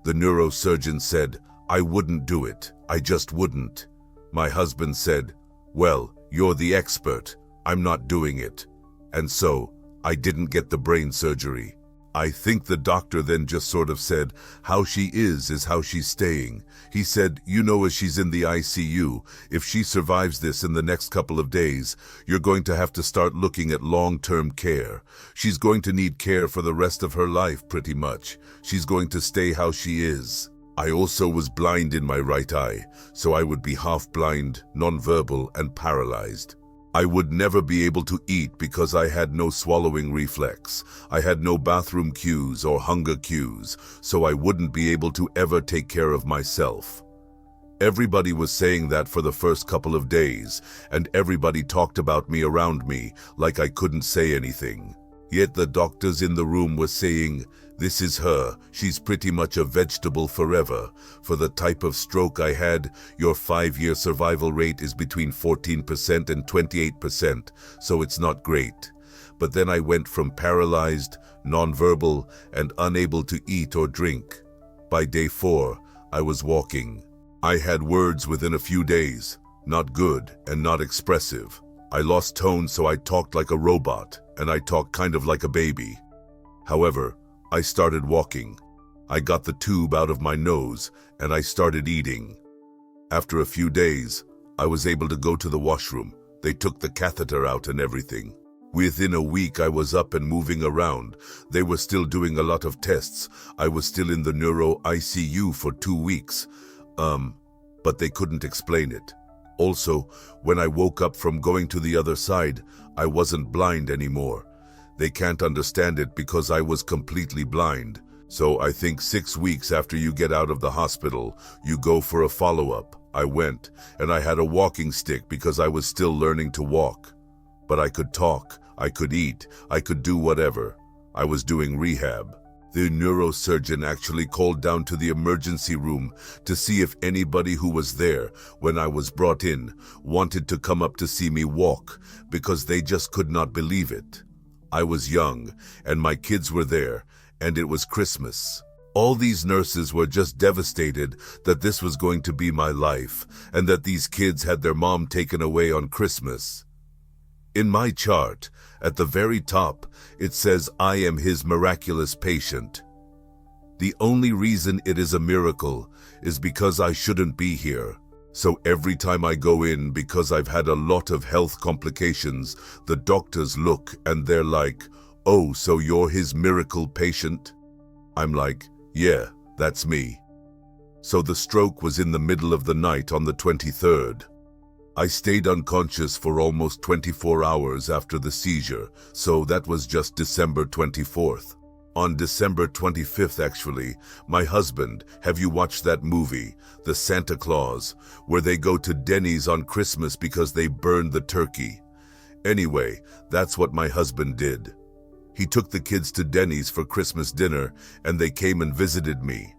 Speaker 1: The neurosurgeon said, I wouldn't do it. I just wouldn't. My husband said, well, you're the expert. I'm not doing it. And so, I didn't get the brain surgery. I think the doctor then just sort of said, how she is how she's staying. He said, you know, as she's in the ICU, if she survives this in the next couple of days, you're going to have to start looking at long-term care. She's going to need care for the rest of her life, pretty much. She's going to stay how she is. I also was blind in my right eye, so I would be half-blind, non-verbal, and paralyzed. I would never be able to eat because I had no swallowing reflex. I had no bathroom cues or hunger cues, so I wouldn't be able to ever take care of myself. Everybody was saying that for the first couple of days, and everybody talked about me around me like I couldn't say anything. Yet the doctors in the room were saying, this is her, she's pretty much a vegetable forever. For the type of stroke I had, your 5-year survival rate is between 14% and 28%, so it's not great. But then I went from paralyzed, nonverbal, and unable to eat or drink. By day 4, I was walking. I had words within a few days, not good and not expressive. I lost tone, so I talked like a robot, and I talked kind of like a baby. However, I started walking. I got the tube out of my nose, and I started eating. After a few days, I was able to go to the washroom. They took the catheter out and everything. Within a week, I was up and moving around. They were still doing a lot of tests. I was still in the neuro ICU for 2 weeks. But they couldn't explain it. Also, when I woke up from going to the other side, I wasn't blind anymore. They can't understand it because I was completely blind. So I think 6 weeks after you get out of the hospital, you go for a follow-up. I went, and I had a walking stick because I was still learning to walk. But I could talk, I could eat, I could do whatever. I was doing rehab. The neurosurgeon actually called down to the emergency room to see if anybody who was there when I was brought in wanted to come up to see me walk, because they just could not believe it. I was young, and my kids were there, and it was Christmas. All these nurses were just devastated that this was going to be my life, and that these kids had their mom taken away on Christmas. In my chart, at the very top, it says I am his miraculous patient. The only reason it is a miracle is because I shouldn't be here. So every time I go in, because I've had a lot of health complications, the doctors look and they're like, oh, so you're his miracle patient? I'm like, yeah, that's me. So the stroke was in the middle of the night on the 23rd. I stayed unconscious for almost 24 hours after the seizure, so that was just December 24th. On December 25th, actually, my husband, have you watched that movie, The Santa Claus, where they go to Denny's on Christmas because they burned the turkey? Anyway, that's what my husband did. He took the kids to Denny's for Christmas dinner, and they came and visited me.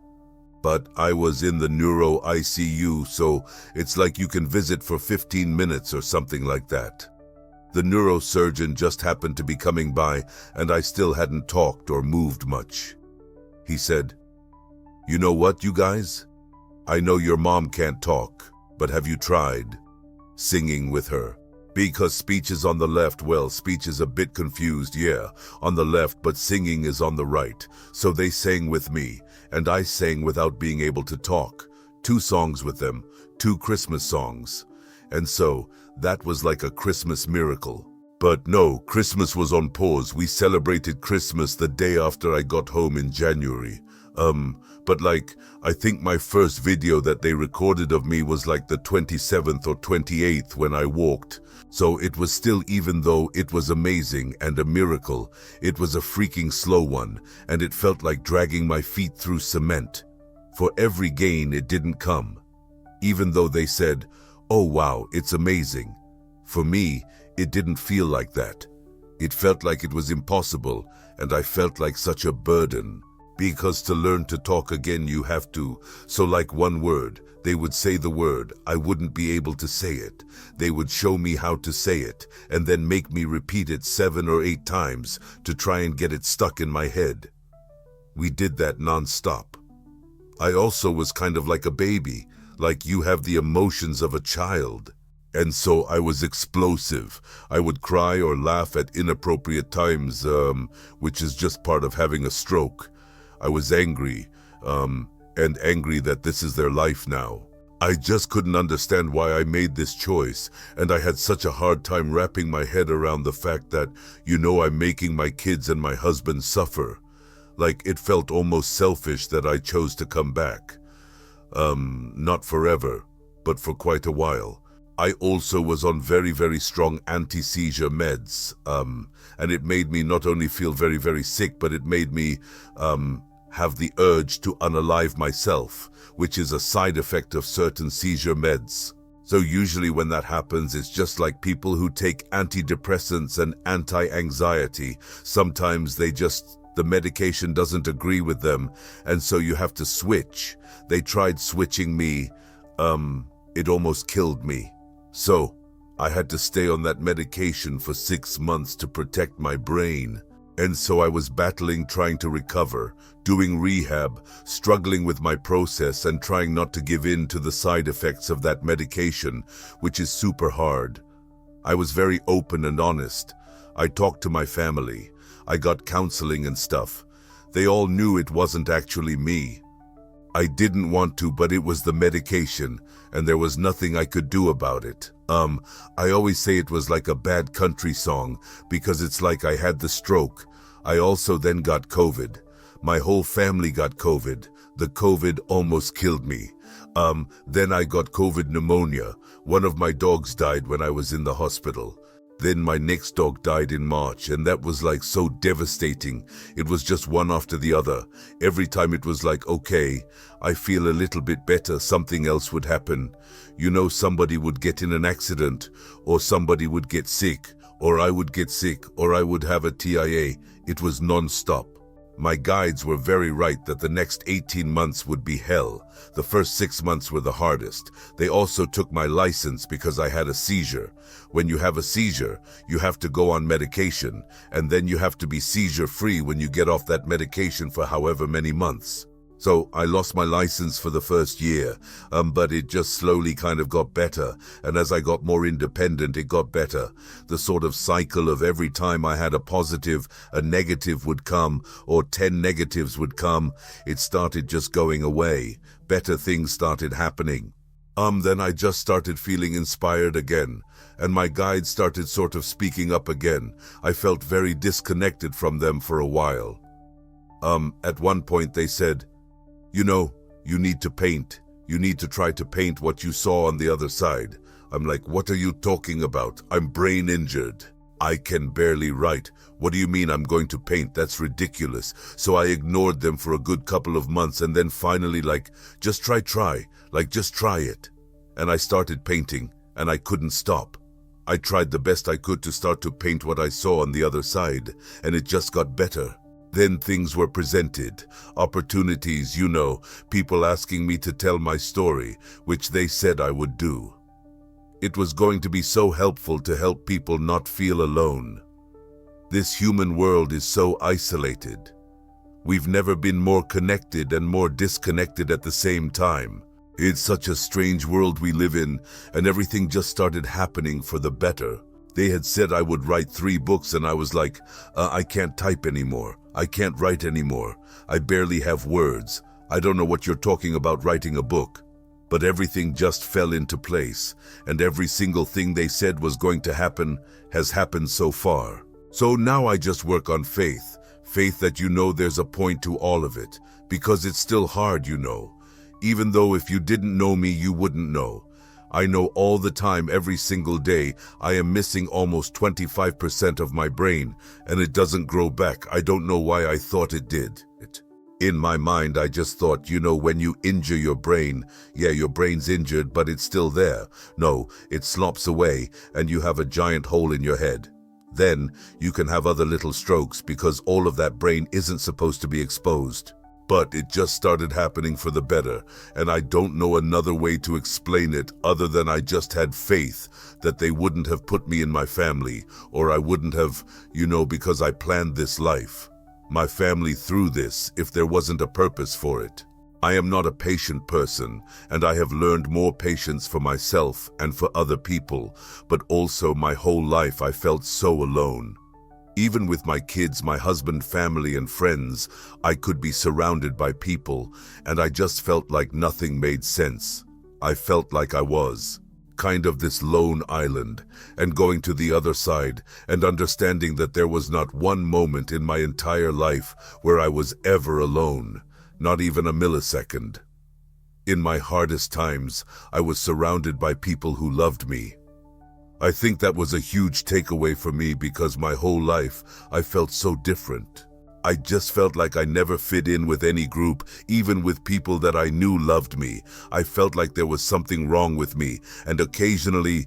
Speaker 1: But I was in the neuro ICU, so it's like you can visit for 15 minutes or something like that. The neurosurgeon just happened to be coming by, and I still hadn't talked or moved much. He said, "You know what, you guys? I know your mom can't talk, but have you tried singing with her? Because speech is on the left, well, speech is a bit confused, yeah, on the left, but singing is on the right. So they sang with me, and I sang without being able to talk. 2 songs with them, 2 Christmas songs. And so, that was like a Christmas miracle. But no, Christmas was on pause. We celebrated Christmas the day after I got home in January. But I think my first video that they recorded of me was like the 27th or 28th when I walked. So it was still, even though it was amazing and a miracle, it was a freaking slow one, and it felt like dragging my feet through cement. For every gain, it didn't come. Even though they said, "Oh wow, it's amazing." For me, it didn't feel like that. It felt like it was impossible, and I felt like such a burden. Because to learn to talk again, you have to. So like one word, they would say the word, I wouldn't be able to say it. They would show me how to say it, and then make me repeat it 7 or 8 times to try and get it stuck in my head. We did that non-stop. I also was kind of like a baby, like you have the emotions of a child. And so I was explosive. I would cry or laugh at inappropriate times, which is just part of having a stroke. I was angry, and angry that this is their life now. I just couldn't understand why I made this choice, and I had such a hard time wrapping my head around the fact that, I'm making my kids and my husband suffer. Like, it felt almost selfish that I chose to come back. Not forever, but for quite a while. I also was on very, very strong anti-seizure meds, and it made me not only feel very, very sick, but it made me have the urge to unalive myself, which is a side effect of certain seizure meds. So usually when that happens, it's just like people who take antidepressants and anti-anxiety. Sometimes the medication doesn't agree with them, and so you have to switch. They tried switching me. It almost killed me. So I had to stay on that medication for 6 months to protect my brain. And so I was battling, trying to recover, doing rehab, struggling with my process, and trying not to give in to the side effects of that medication, which is super hard. I was very open and honest. I talked to my family. I got counseling and stuff. They all knew it wasn't actually me. I didn't want to, but it was the medication, and there was nothing I could do about it. I always say it was like a bad country song, because it's like I had the stroke. I also then got COVID. My whole family got COVID. The COVID almost killed me. Then I got COVID pneumonia. One of my dogs died when I was in the hospital. Then my next dog died in March, and that was like so devastating. It was just one after the other. Every time it was like, okay, I feel a little bit better, something else would happen. Somebody would get in an accident, or somebody would get sick, or I would get sick, or I would have a TIA. It was non-stop. My guides were very right that the next 18 months would be hell. The first 6 months were the hardest. They also took my license because I had a seizure. When you have a seizure, you have to go on medication, and then you have to be seizure-free when you get off that medication for however many months. So I lost my license for the first year, but it just slowly kind of got better, and as I got more independent, it got better. The sort of cycle of every time I had a positive, a negative would come, or 10 negatives would come, it started just going away. Better things started happening. Then I just started feeling inspired again, and my guides started sort of speaking up again. I felt very disconnected from them for a while. At one point they said, you need to paint. You need to try to paint what you saw on the other side. I'm like, what are you talking about? I'm brain injured. I can barely write. What do you mean I'm going to paint? That's ridiculous. So I ignored them for a good couple of months and then finally just try, just try it. And I started painting and I couldn't stop. I tried the best I could to start to paint what I saw on the other side, and it just got better. Then things were presented, opportunities, people asking me to tell my story, which they said I would do. It was going to be so helpful to help people not feel alone. This human world is so isolated. We've never been more connected and more disconnected at the same time. It's such a strange world we live in, and everything just started happening for the better. They had said I would write 3 books, and I was like, I can't type anymore. I can't write anymore. I barely have words. I don't know what you're talking about writing a book. But everything just fell into place, and every single thing they said was going to happen has happened so far. So now I just work on faith. Faith that there's a point to all of it, because it's still hard, Even though if you didn't know me, you wouldn't know. I know all the time, every single day, I am missing almost 25% of my brain, and it doesn't grow back. I don't know why I thought it did. In my mind, I just thought, when you injure your brain, yeah, your brain's injured, but it's still there. No, it slops away, and you have a giant hole in your head. Then, you can have other little strokes because all of that brain isn't supposed to be exposed. But it just started happening for the better, and I don't know another way to explain it other than I just had faith that they wouldn't have put me in my family, or I wouldn't have, because I planned this life. My family through this if there wasn't a purpose for it. I am not a patient person, and I have learned more patience for myself and for other people, but also my whole life I felt so alone. Even with my kids, my husband, family, and friends, I could be surrounded by people, and I just felt like nothing made sense. I felt like I was kind of this lone island, and going to the other side and understanding that there was not one moment in my entire life where I was ever alone, not even a millisecond. In my hardest times, I was surrounded by people who loved me. I think that was a huge takeaway for me because my whole life I felt so different. I just felt like I never fit in with any group, even with people that I knew loved me. I felt like there was something wrong with me, and occasionally,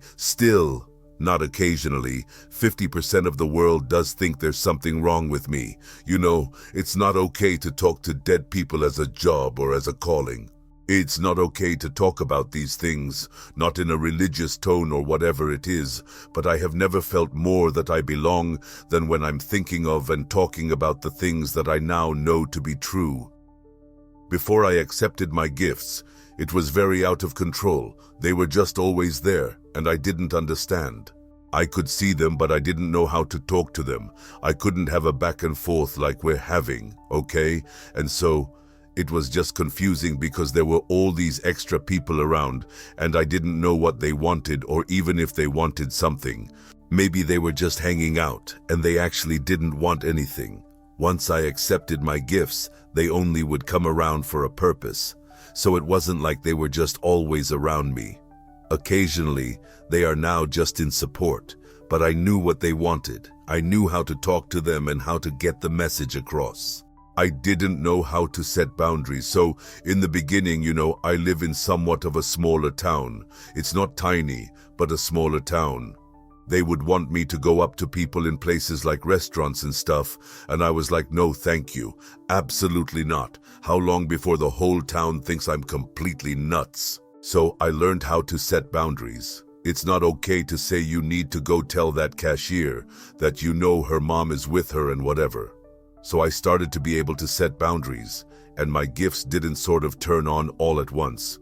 Speaker 1: not occasionally, 50% of the world does think there's something wrong with me. It's not okay to talk to dead people as a job or as a calling. It's not okay to talk about these things, not in a religious tone or whatever it is, but I have never felt more that I belong than when I'm thinking of and talking about the things that I now know to be true. Before I accepted my gifts, it was very out of control. They were just always there, and I didn't understand. I could see them, but I didn't know how to talk to them. I couldn't have a back and forth like we're having, okay? And so, it was just confusing because there were all these extra people around, and I didn't know what they wanted or even if they wanted something. Maybe they were just hanging out, and they actually didn't want anything. Once I accepted my gifts, they only would come around for a purpose. So it wasn't like they were just always around me. Occasionally, they are now just in support, but I knew what they wanted. I knew how to talk to them and how to get the message across. I didn't know how to set boundaries, so in the beginning, I live in somewhat of a smaller town. It's not tiny, but a smaller town. They would want me to go up to people in places like restaurants and stuff, and I was like, no, thank you. Absolutely not. How long before the whole town thinks I'm completely nuts? So I learned how to set boundaries. It's not okay to say you need to go tell that cashier that her mom is with her and whatever. So I started to be able to set boundaries, and my gifts didn't sort of turn on all at once.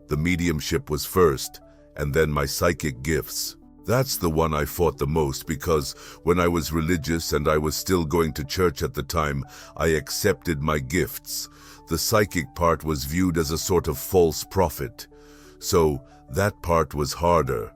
Speaker 1: The mediumship was first, and then my psychic gifts. That's the one I fought the most because when I was religious and I was still going to church at the time, I accepted my gifts. The psychic part was viewed as a sort of false prophet. So that part was harder.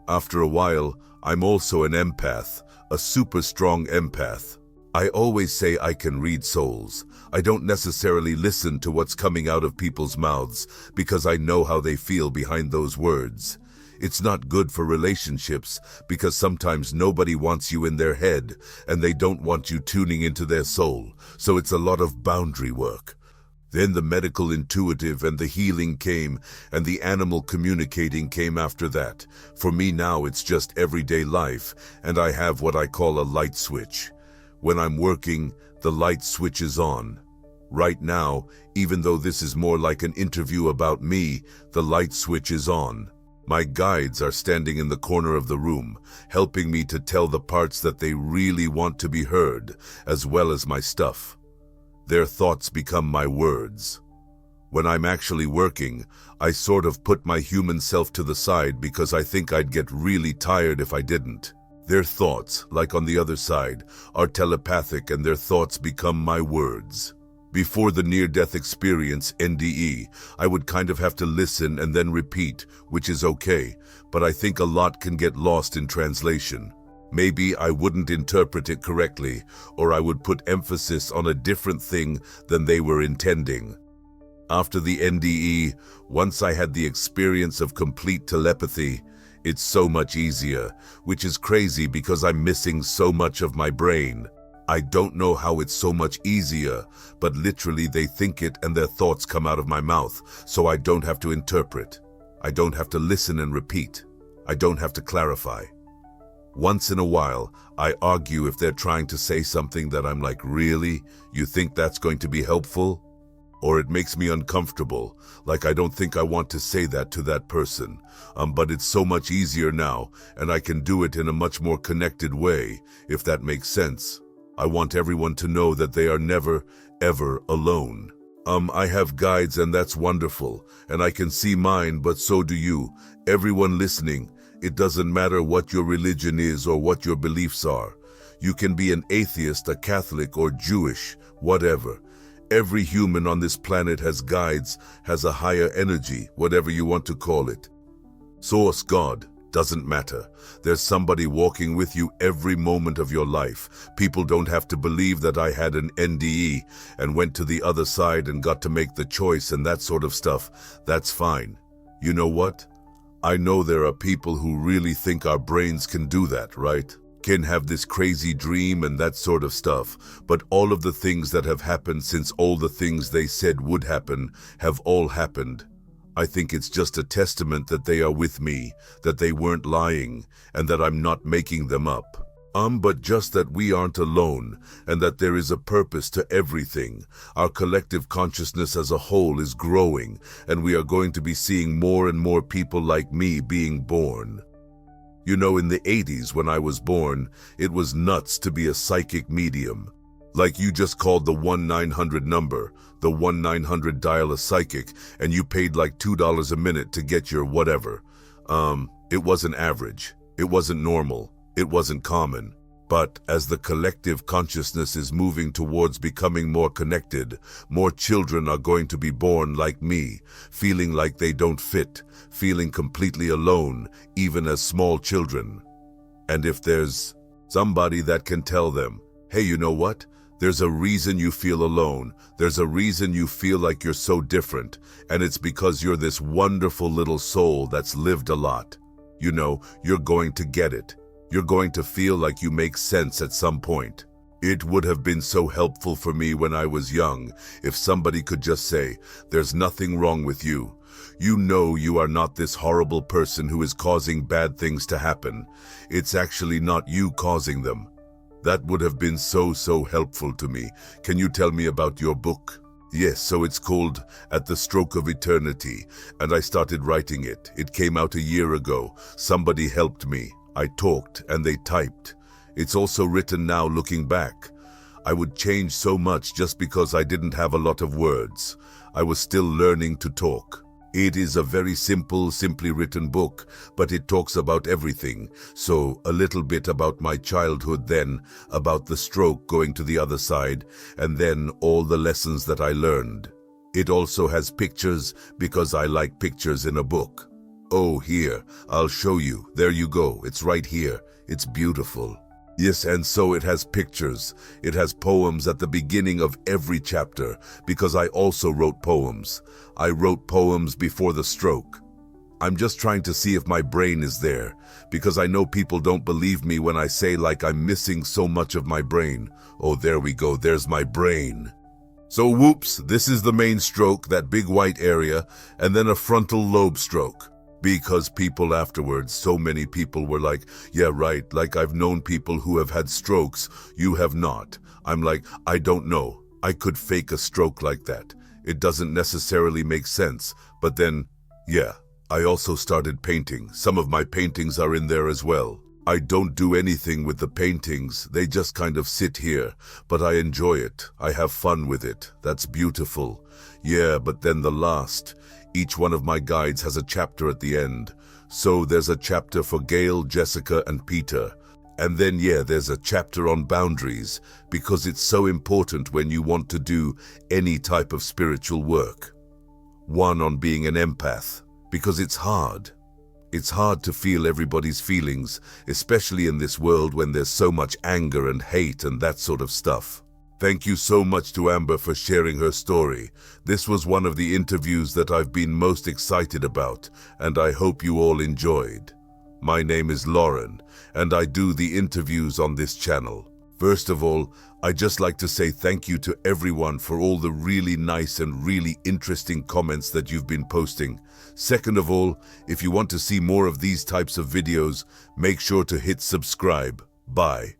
Speaker 1: After a while, I'm also an empath, a super strong empath. I always say I can read souls. I don't necessarily listen to what's coming out of people's mouths because I know how they feel behind those words. It's not good for relationships because sometimes nobody wants you in their head and they don't want you tuning into their soul, so it's a lot of boundary work. Then the medical intuitive and the healing came, and the animal communicating came after that. For me now it's just everyday life, and I have what I call a light switch. When I'm working, the light switch is on. Right now, even though this is more like an interview about me, the light switch is on. My guides are standing in the corner of the room, helping me to tell the parts that they really want to be heard, as well as my stuff. Their thoughts become my words. When I'm actually working, I sort of put my human self to the side because I think I'd get really tired if I didn't. Their thoughts, like on the other side, are telepathic and their thoughts become my words. Before the near-death experience, NDE, I would kind of have to listen and then repeat, which is okay, but I think a lot can get lost in translation. Maybe I wouldn't interpret it correctly, or I would put emphasis on a different thing than they were intending. After the NDE, once I had the experience of complete telepathy, it's so much easier, which is crazy because I'm missing so much of my brain. I don't know how it's so much easier, but literally they think it and their thoughts come out of my mouth, so I don't have to interpret. I don't have to listen and repeat. I don't have to clarify. Once in a while, I argue if they're trying to say something that I'm like, really? You think that's going to be helpful? Or it makes me uncomfortable, like I don't think I want to say that to that person. But it's so much easier now, and I can do it in a much more connected way, if that makes sense. I want everyone to know that they are never, ever alone. I have guides and that's wonderful, and I can see mine, but so do you. Everyone listening, it doesn't matter what your religion is or what your beliefs are. You can be an atheist, a Catholic, or Jewish, whatever. Every human on this planet has guides, has a higher energy, whatever you want to call it. Source, God, doesn't matter. There's somebody walking with you every moment of your life. People don't have to believe that I had an NDE and went to the other side and got to make the choice and that sort of stuff. That's fine. You know what? I know there are people who really think our brains can do that, right? Can have this crazy dream and that sort of stuff, but all of the things that have happened since all the things they said would happen have all happened. I think it's just a testament that they are with me, that they weren't lying, and that I'm not making them up. But just that we aren't alone, and that there is a purpose to everything. Our collective consciousness as a whole is growing, and we are going to be seeing more and more people like me being born. You know, in the 80s when I was born, it was nuts to be a psychic medium. Like you just called the 1-900 number, the 1-900 dial a psychic, and you paid like $2 a minute to get your whatever. It wasn't average. It wasn't normal. It wasn't common. But as the collective consciousness is moving towards becoming more connected, more children are going to be born like me, feeling like they don't fit, feeling completely alone, even as small children. And if there's somebody that can tell them, hey, you know what? There's a reason you feel alone. There's a reason you feel like you're so different, and it's because you're this wonderful little soul that's lived a lot. You know, you're going to get it. You're going to feel like you make sense at some point. It would have been so helpful for me when I was young if somebody could just say, there's nothing wrong with you. You know you are not this horrible person who is causing bad things to happen. It's actually not you causing them. That would have been so helpful to me. Can you tell me about your book? Yes, so it's called At the Stroke of Eternity, and I started writing it. It came out a year ago. Somebody helped me. I talked and they typed. It's also written now looking back. I would change so much just because I didn't have a lot of words. I was still learning to talk. It is a very simple, simply written book, but it talks about everything. So a little bit about my childhood, then about the stroke going to the other side, and then all the lessons that I learned. It also has pictures because I like pictures in a book. Oh, here, I'll show you. There you go. It's right here. It's beautiful. Yes, and so it has pictures. It has poems at the beginning of every chapter, because I also wrote poems. I wrote poems before the stroke. I'm just trying to see if my brain is there, because I know people don't believe me when I say like I'm missing so much of my brain. Oh, there we go, there's my brain. So whoops, this is the main stroke, that big white area, and then a frontal lobe stroke. Because people afterwards, so many people were like, yeah, right, like I've known people who have had strokes, you have not. I'm like, I don't know. I could fake a stroke like that. It doesn't necessarily make sense, but then, yeah. I also started painting. Some of my paintings are in there as well. I don't do anything with the paintings. They just kind of sit here, but I enjoy it. I have fun with it. That's beautiful. Yeah, but then the last. Each one of my guides has a chapter at the end. So there's a chapter for Gail, Jessica, and Peter. And then, yeah, there's a chapter on boundaries, because it's so important when you want to do any type of spiritual work. One on being an empath, because it's hard. It's hard to feel everybody's feelings, especially in this world when there's so much anger and hate and that sort of stuff. Thank you so much to Amber for sharing her story. This was one of the interviews that I've been most excited about, and I hope you all enjoyed. My name is Lauren, and I do the interviews on this channel. First of all, I'd just like to say thank you to everyone for all the really nice and really interesting comments that you've been posting. Second of all, if you want to see more of these types of videos, make sure to hit subscribe. Bye.